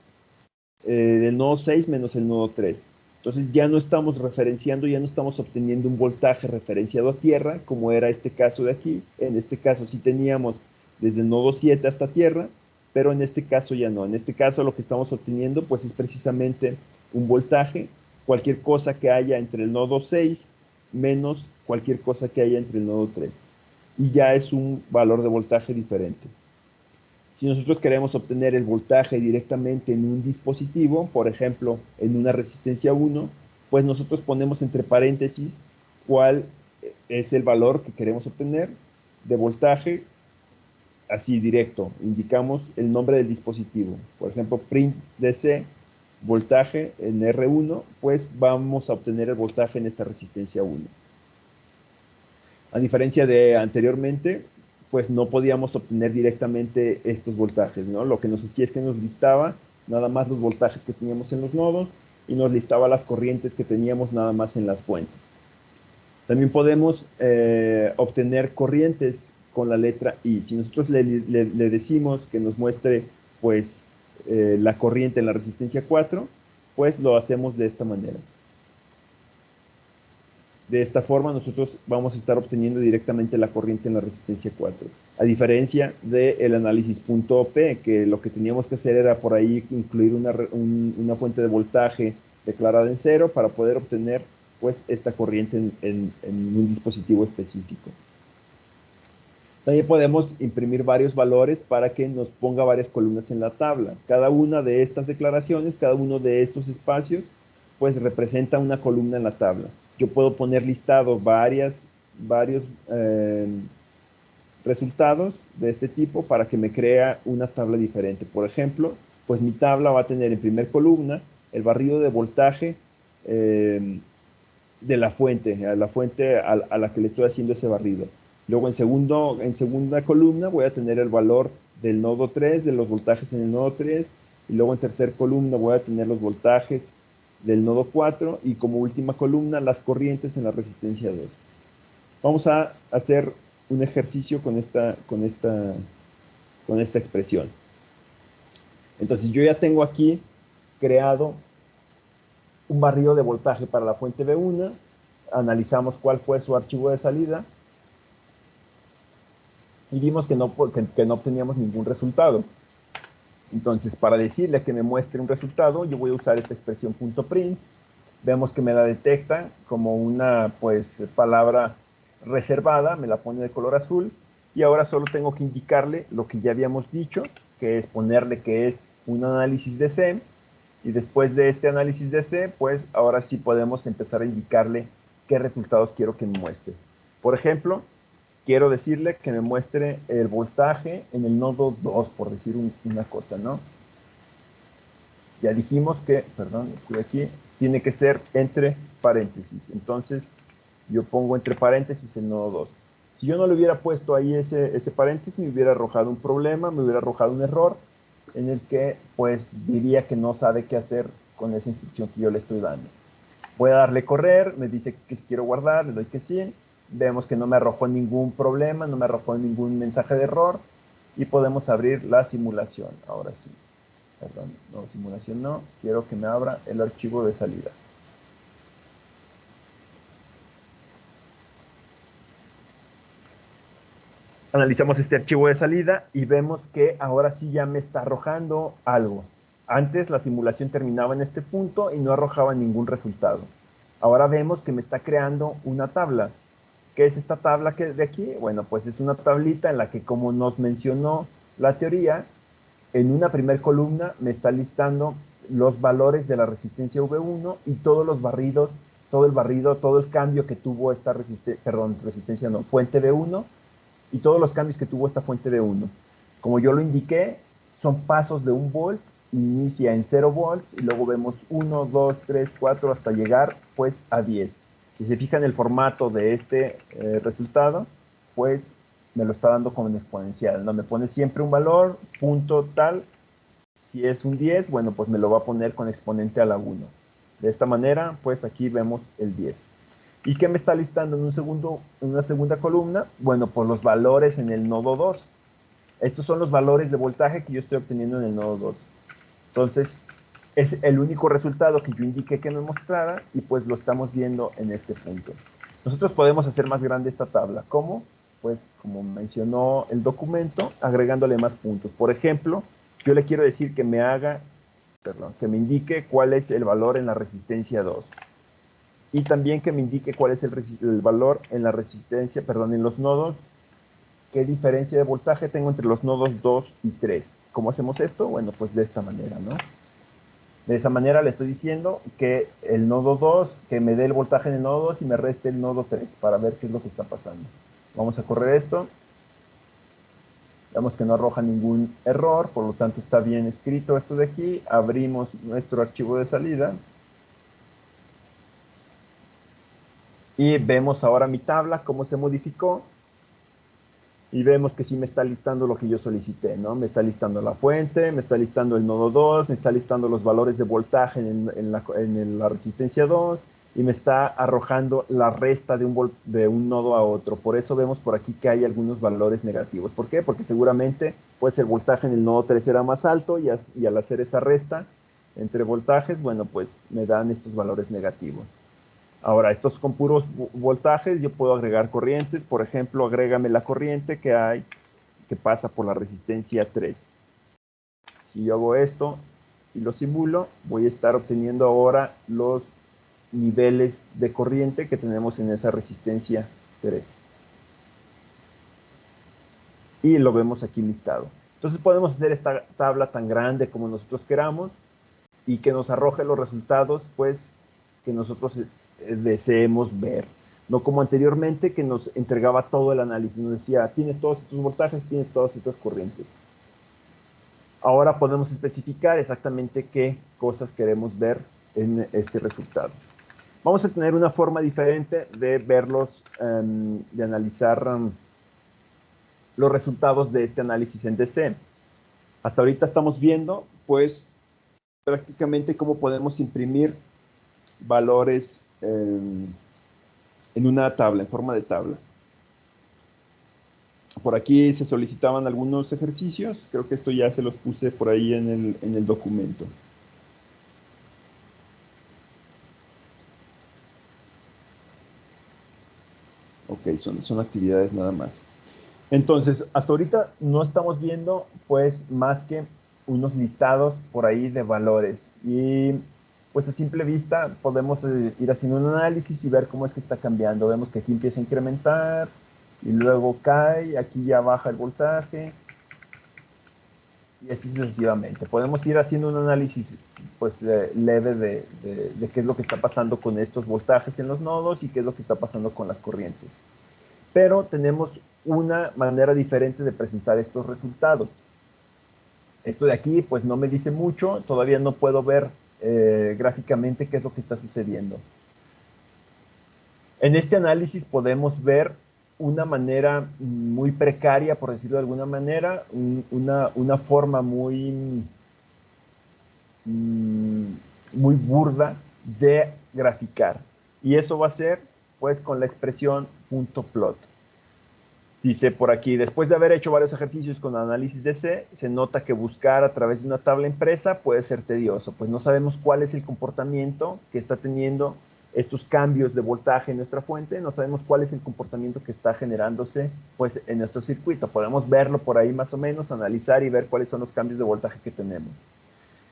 del nodo 6 menos el nodo 3. Entonces ya no estamos referenciando, ya no estamos obteniendo un voltaje referenciado a tierra, como era este caso de aquí. En este caso sí teníamos desde el nodo 7 hasta tierra, pero en este caso ya no. En este caso lo que estamos obteniendo pues es precisamente un voltaje, cualquier cosa que haya entre el nodo 6 menos cualquier cosa que haya entre el nodo 3. Y ya es un valor de voltaje diferente. Si nosotros queremos obtener el voltaje directamente en un dispositivo, por ejemplo, en una resistencia 1, pues nosotros ponemos entre paréntesis cuál es el valor que queremos obtener de voltaje, así directo. Indicamos el nombre del dispositivo. Por ejemplo, print DC, voltaje en R1, pues vamos a obtener el voltaje en esta resistencia 1. A diferencia de anteriormente, pues no podíamos obtener directamente estos voltajes, ¿no? Lo que nos hacía es que nos listaba nada más los voltajes que teníamos en los nodos y nos listaba las corrientes que teníamos nada más en las fuentes. También podemos obtener corrientes con la letra I. Si nosotros le decimos que nos muestre pues la corriente en la resistencia 4, pues lo hacemos de esta manera. De esta forma nosotros vamos a estar obteniendo directamente la corriente en la resistencia 4. A diferencia del análisis .P, que lo que teníamos que hacer era por ahí incluir una fuente de voltaje declarada en 0 para poder obtener pues esta corriente en un dispositivo específico. También podemos imprimir varios valores para que nos ponga varias columnas en la tabla. Cada una de estas declaraciones, cada uno de estos espacios, pues representa una columna en la tabla. Yo puedo poner listado varios resultados de este tipo para que me crea una tabla diferente. Por ejemplo, pues mi tabla va a tener en primer columna el barrido de voltaje de la fuente, a la que le estoy haciendo ese barrido. Luego en segunda columna voy a tener el valor del nodo 3, de los voltajes en el nodo 3, y luego en tercera columna voy a tener los voltajes del nodo 4, y como última columna las corrientes en la resistencia 2. Vamos a hacer un ejercicio con esta expresión. Entonces yo ya tengo aquí creado un barrido de voltaje para la fuente B1, analizamos cuál fue su archivo de salida y vimos que no obteníamos ningún resultado. Entonces, para decirle que me muestre un resultado, yo voy a usar esta expresión .print. Vemos que me la detecta como una palabra reservada, me la pone de color azul, y ahora solo tengo que indicarle lo que ya habíamos dicho, que es ponerle que es un análisis de C, y después de este análisis de C, pues ahora sí podemos empezar a indicarle qué resultados quiero que me muestre. Por ejemplo, quiero decirle que me muestre el voltaje en el nodo 2, por decir una cosa, ¿no? Ya dijimos que, perdón, estoy aquí, tiene que ser entre paréntesis. Entonces, yo pongo entre paréntesis el nodo 2. Si yo no le hubiera puesto ahí ese paréntesis, me hubiera arrojado un problema, me hubiera arrojado un error, en el que, pues, diría que no sabe qué hacer con esa instrucción que yo le estoy dando. Voy a darle correr, me dice que si quiero guardar, le doy que sí. Vemos que no me arrojó ningún problema, no me arrojó ningún mensaje de error, y podemos abrir la simulación. Ahora sí. Perdón, no, simulación no. Quiero que me abra el archivo de salida. Analizamos este archivo de salida y vemos que ahora sí ya me está arrojando algo. Antes la simulación terminaba en este punto y no arrojaba ningún resultado. Ahora vemos que me está creando una tabla. ¿Qué es esta tabla de aquí? Bueno, pues es una tablita en la que, como nos mencionó la teoría, en una primer columna me está listando los valores de la resistencia V1 y todos los barridos, todo el cambio que tuvo esta fuente V1 y todos los cambios que tuvo esta fuente V1. Como yo lo indiqué, son pasos de 1 volt, inicia en 0 volts y luego vemos 1, 2, 3, 4 hasta llegar pues a 10. Si se fijan el formato de este resultado, pues me lo está dando con exponencial, ¿no? Me pone siempre un valor, punto tal. Si es un 10, bueno, pues me lo va a poner con exponente a la 1. De esta manera, pues aquí vemos el 10. ¿Y qué me está listando en una segunda columna? Bueno, pues los valores en el nodo 2. Estos son los valores de voltaje que yo estoy obteniendo en el nodo 2. Entonces, es el único resultado que yo indiqué que me mostrara y pues lo estamos viendo en este punto. Nosotros podemos hacer más grande esta tabla. ¿Cómo? Pues como mencionó el documento, agregándole más puntos. Por ejemplo, yo le quiero decir que que me indique cuál es el valor en la resistencia 2. Y también que me indique cuál es el valor en la resistencia, perdón, en los nodos, qué diferencia de voltaje tengo entre los nodos 2 y 3. ¿Cómo hacemos esto? Bueno, pues de esta manera, ¿no? De esa manera le estoy diciendo que el nodo 2, que me dé el voltaje en el nodo 2 y me reste el nodo 3 para ver qué es lo que está pasando. Vamos a correr esto. Vemos que no arroja ningún error, por lo tanto está bien escrito esto de aquí. Abrimos nuestro archivo de salida. Y vemos ahora mi tabla, cómo se modificó. Y vemos que sí me está listando lo que yo solicité, ¿no? Me está listando la fuente, me está listando el nodo 2, me está listando los valores de voltaje en la resistencia 2 y me está arrojando la resta de un nodo a otro. Por eso vemos por aquí que hay algunos valores negativos. ¿Por qué? Porque seguramente pues el voltaje en el nodo 3 era más alto y al hacer esa resta entre voltajes, bueno, pues me dan estos valores negativos. Ahora, estos con puros voltajes, yo puedo agregar corrientes. Por ejemplo, agrégame la corriente que pasa por la resistencia 3. Si yo hago esto y lo simulo, voy a estar obteniendo ahora los niveles de corriente que tenemos en esa resistencia 3. Y lo vemos aquí listado. Entonces podemos hacer esta tabla tan grande como nosotros queramos y que nos arroje los resultados, pues, que nosotros deseemos ver. No como anteriormente que nos entregaba todo el análisis, nos decía, tienes todos estos voltajes, tienes todas estas corrientes. Ahora podemos especificar exactamente qué cosas queremos ver en este resultado. Vamos a tener una forma diferente de verlos, de analizar los resultados de este análisis en DC. Hasta ahorita estamos viendo, pues, prácticamente cómo podemos imprimir valores en una tabla, en forma de tabla. Por aquí se solicitaban algunos ejercicios, creo que esto ya se los puse por ahí en el documento. Ok, son actividades nada más. Entonces, hasta ahorita no estamos viendo pues más que unos listados por ahí de valores y pues a simple vista podemos ir haciendo un análisis y ver cómo es que está cambiando. Vemos que aquí empieza a incrementar y luego cae, aquí ya baja el voltaje y así sucesivamente. Podemos ir haciendo un análisis pues leve de qué es lo que está pasando con estos voltajes en los nodos y qué es lo que está pasando con las corrientes. Pero tenemos una manera diferente de presentar estos resultados. Esto de aquí pues no me dice mucho, todavía no puedo ver gráficamente qué es lo que está sucediendo. En este análisis podemos ver una manera muy precaria, por decirlo de alguna manera, una forma muy burda de graficar. Y eso va a ser pues con la expresión .plot. Dice por aquí, después de haber hecho varios ejercicios con análisis de C, se nota que buscar a través de una tabla impresa puede ser tedioso, pues no sabemos cuál es el comportamiento que está teniendo estos cambios de voltaje en nuestra fuente, no sabemos cuál es el comportamiento que está generándose pues, en nuestro circuito. Podemos verlo por ahí más o menos, analizar y ver cuáles son los cambios de voltaje que tenemos.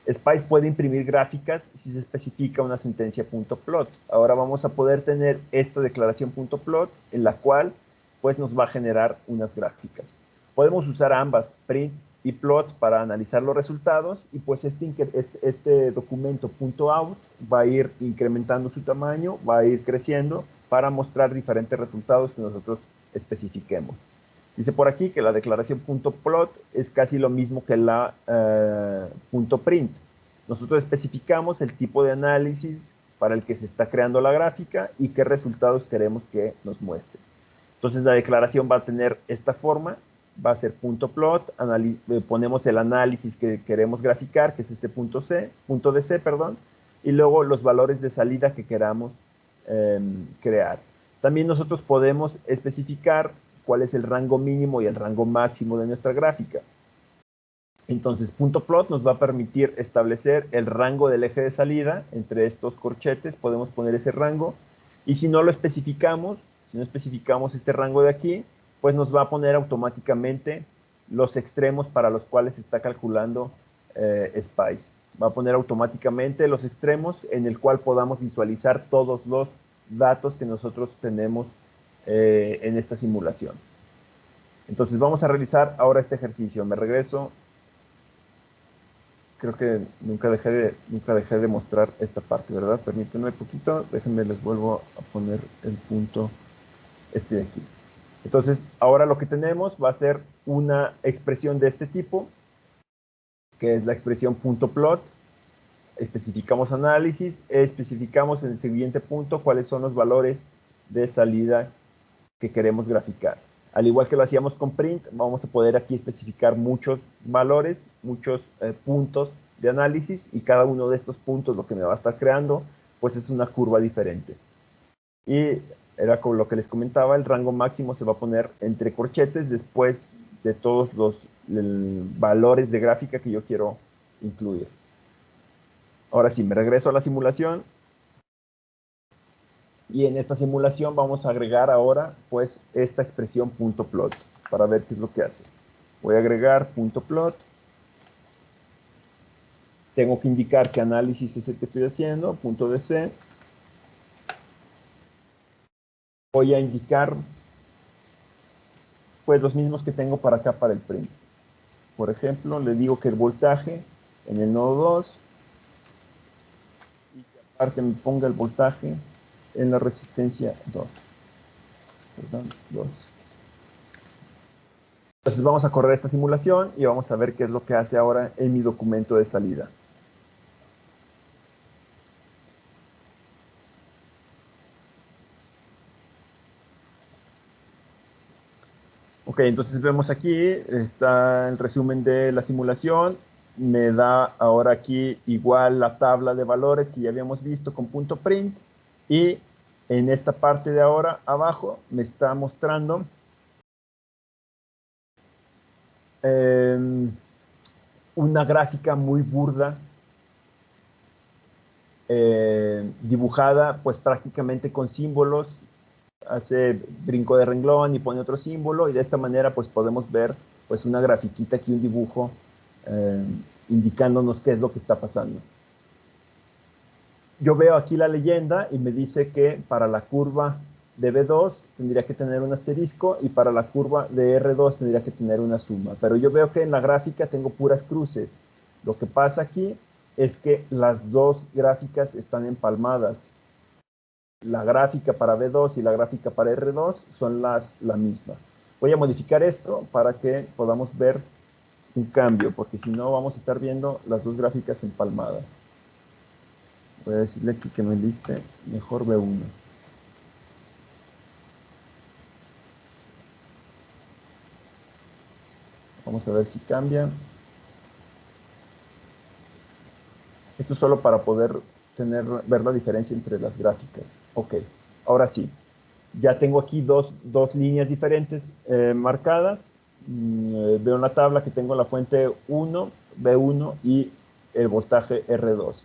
Spice puede imprimir gráficas si se especifica una sentencia .plot. Ahora vamos a poder tener esta declaración .plot en la cual pues nos va a generar unas gráficas. Podemos usar ambas, print y plot, para analizar los resultados y pues este documento .out va a ir incrementando su tamaño, va a ir creciendo para mostrar diferentes resultados que nosotros especifiquemos. Dice por aquí que la declaración .plot es casi lo mismo que la .print. Nosotros especificamos el tipo de análisis para el que se está creando la gráfica y qué resultados queremos que nos muestre. Entonces la declaración va a tener esta forma, va a ser punto .plot, ponemos el análisis que queremos graficar, que es este punto DC, perdón, y luego los valores de salida que queramos crear. También nosotros podemos especificar cuál es el rango mínimo y el rango máximo de nuestra gráfica. Entonces, punto .plot nos va a permitir establecer el rango del eje de salida entre estos corchetes, podemos poner ese rango, y si no lo especificamos, si no especificamos este rango de aquí, pues nos va a poner automáticamente los extremos para los cuales se está calculando Spice. Va a poner automáticamente los extremos en el cual podamos visualizar todos los datos que nosotros tenemos en esta simulación. Entonces vamos a realizar ahora este ejercicio. Me regreso. Creo que nunca dejé de mostrar esta parte, ¿verdad? Permítanme un poquito. Déjenme, les vuelvo a poner el punto de aquí. Entonces, ahora lo que tenemos va a ser una expresión de este tipo, que es la expresión punto .plot. Especificamos análisis, especificamos en el siguiente punto cuáles son los valores de salida que queremos graficar. Al igual que lo hacíamos con print, vamos a poder aquí especificar muchos valores, muchos puntos de análisis, y cada uno de estos puntos lo que me va a estar creando, pues es una curva diferente. Y era con lo que les comentaba, el rango máximo se va a poner entre corchetes después de todos los valores de gráfica que yo quiero incluir. Ahora sí, me regreso a la simulación. Y en esta simulación vamos a agregar ahora, pues, esta expresión punto .plot para ver qué es lo que hace. Voy a agregar punto .plot. Tengo que indicar qué análisis es el que estoy haciendo, punto .dc. Voy a indicar, pues, los mismos que tengo para acá para el print. Por ejemplo, le digo que el voltaje en el nodo 2, y que aparte me ponga el voltaje en la resistencia 2. Perdón, 2. Entonces vamos a correr esta simulación y vamos a ver qué es lo que hace ahora en mi documento de salida. Ok, entonces vemos aquí, está el resumen de la simulación. Me da ahora aquí igual la tabla de valores que ya habíamos visto con punto print. Y en esta parte de ahora, abajo, me está mostrando una gráfica muy burda, dibujada pues prácticamente con símbolos. Hace brinco de renglón y pone otro símbolo, y de esta manera pues podemos ver pues una grafiquita aquí, un dibujo indicándonos qué es lo que está pasando. Yo veo aquí la leyenda y me dice que para la curva de B2 tendría que tener un asterisco, y para la curva de R2 tendría que tener una suma, pero yo veo que en la gráfica tengo puras cruces. Lo que pasa aquí es que las dos gráficas están empalmadas. La gráfica para B2 y la gráfica para R2 son la misma. Voy a modificar esto para que podamos ver un cambio, porque si no vamos a estar viendo las dos gráficas empalmadas. Voy a decirle aquí que me liste mejor B1. Vamos a ver si cambia. Esto es solo para poder ver la diferencia entre las gráficas. Ok, ahora sí. Ya tengo aquí dos líneas diferentes marcadas. Veo en la tabla que tengo la fuente 1, B1 y el voltaje R2.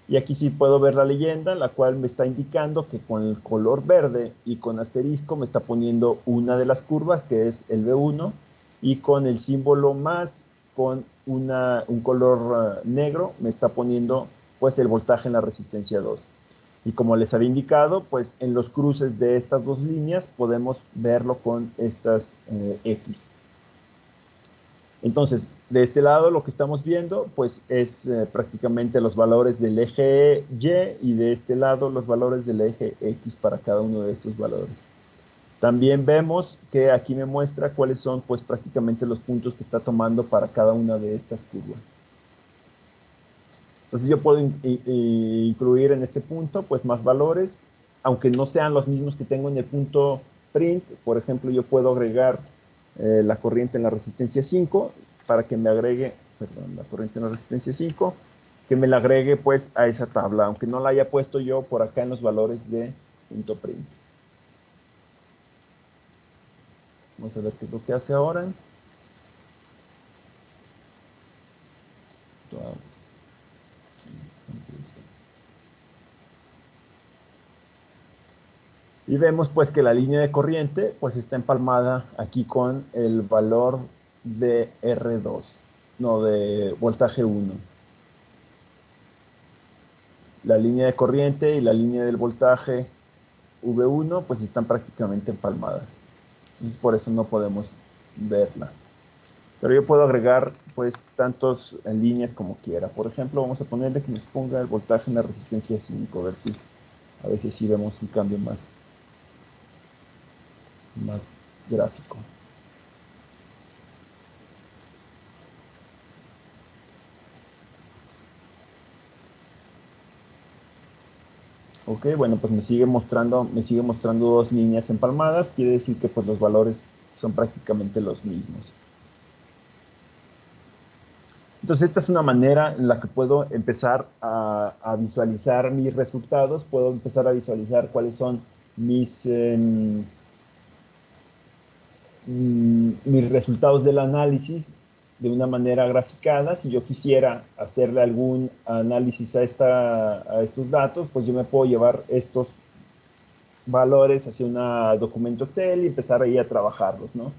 Y aquí sí puedo ver la leyenda, la cual me está indicando que con el color verde y con asterisco me está poniendo una de las curvas, que es el B1, y con el símbolo más, con un color negro, me está poniendo pues el voltaje en la resistencia 2. Y como les había indicado, pues en los cruces de estas dos líneas podemos verlo con estas X. Entonces, de este lado lo que estamos viendo, pues es prácticamente los valores del eje Y, y de este lado los valores del eje X para cada uno de estos valores. También vemos que aquí me muestra cuáles son pues prácticamente los puntos que está tomando para cada una de estas curvas. Entonces yo puedo incluir en este punto pues más valores, aunque no sean los mismos que tengo en el punto print, por ejemplo, yo puedo agregar la corriente en la resistencia 5 para que me agregue, perdón, la corriente en la resistencia 5, que me la agregue pues a esa tabla, aunque no la haya puesto yo por acá en los valores de punto print. Vamos a ver qué es lo que hace ahora. Y vemos pues que la línea de corriente pues está empalmada aquí con el valor de R2, no, de voltaje 1. La línea de corriente y la línea del voltaje V1 pues están prácticamente empalmadas. Entonces por eso no podemos verla. Pero yo puedo agregar pues tantos en líneas como quiera. Por ejemplo, vamos a ponerle que nos ponga el voltaje en la resistencia 5, a ver si así vemos un cambio más gráfico. Ok, bueno, pues me sigue mostrando dos líneas empalmadas, quiere decir que pues los valores son prácticamente los mismos. Entonces esta es una manera en la que puedo empezar a visualizar mis resultados, puedo empezar a visualizar cuáles son mis resultados del análisis de una manera graficada. Si yo quisiera hacerle algún análisis a estos datos, pues yo me puedo llevar estos valores hacia un documento Excel y empezar ahí a trabajarlos, ¿no?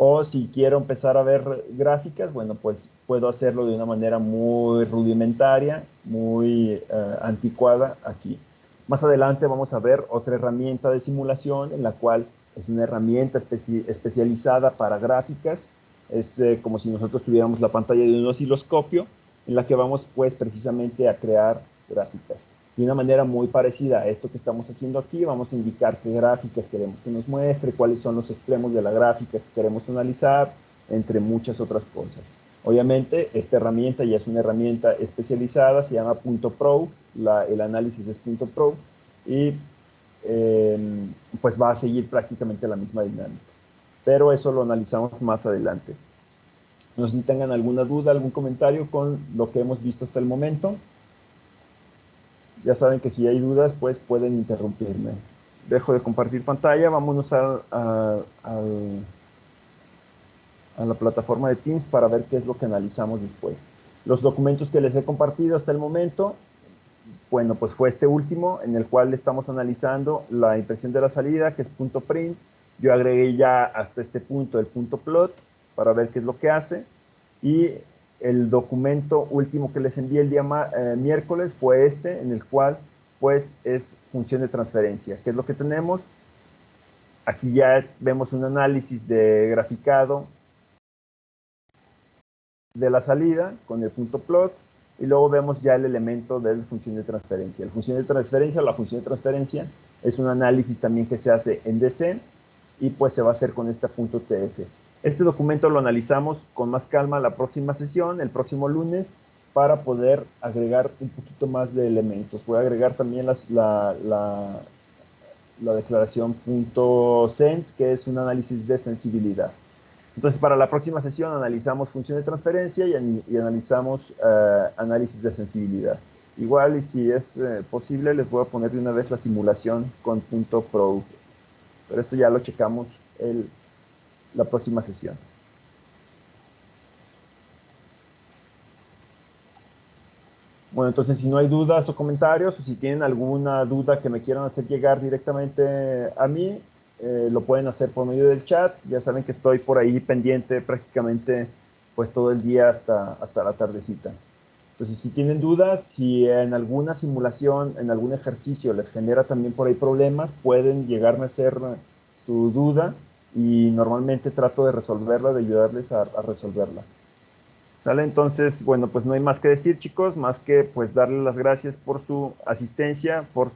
O si quiero empezar a ver gráficas, bueno, pues puedo hacerlo de una manera muy rudimentaria, muy anticuada aquí. Más adelante vamos a ver otra herramienta de simulación en la cual es una herramienta especializada para gráficas. Es como si nosotros tuviéramos la pantalla de un osciloscopio en la que vamos pues precisamente a crear gráficas. De una manera muy parecida a esto que estamos haciendo aquí, vamos a indicar qué gráficas queremos que nos muestre, cuáles son los extremos de la gráfica que queremos analizar, entre muchas otras cosas. Obviamente, esta herramienta ya es una herramienta especializada, se llama Punto Pro, el análisis es Punto Pro, y pues va a seguir prácticamente la misma dinámica. Pero eso lo analizamos más adelante. No sé si tengan alguna duda, algún comentario con lo que hemos visto hasta el momento. Ya saben que si hay dudas, pues pueden interrumpirme. Dejo de compartir pantalla, vámonos a la plataforma de Teams para ver qué es lo que analizamos después. Los documentos que les he compartido hasta el momento, bueno, pues fue este último, en el cual estamos analizando la impresión de la salida, que es punto print. Yo agregué ya hasta este punto el punto plot para ver qué es lo que hace. Y el documento último que les envié el día miércoles fue este, en el cual pues es función de transferencia. ¿Qué es lo que tenemos? Aquí ya vemos un análisis de graficado de la salida con el punto plot y luego vemos ya el elemento de la función de transferencia. La función de transferencia es un análisis también que se hace en DC y pues se va a hacer con este punto TF. Este documento lo analizamos con más calma la próxima sesión, el próximo lunes, para poder agregar un poquito más de elementos. Voy a agregar también la declaración .sense, que es un análisis de sensibilidad. Entonces, para la próxima sesión analizamos función de transferencia y analizamos análisis de sensibilidad. Igual, y si es posible, les voy a poner de una vez la simulación con .pro. Pero esto ya lo checamos la próxima sesión. Bueno, entonces si no hay dudas o comentarios, o si tienen alguna duda que me quieran hacer llegar directamente a mí, lo pueden hacer por medio del chat. Ya saben que estoy por ahí pendiente prácticamente pues todo el día hasta la tardecita. Entonces, si tienen dudas, si en alguna simulación, en algún ejercicio les genera también por ahí problemas, pueden llegarme a hacer su duda y normalmente trato de resolverla, de ayudarles a resolverla. ¿Sale? Entonces, bueno, pues no hay más que decir, chicos, más que pues darles las gracias por su asistencia, por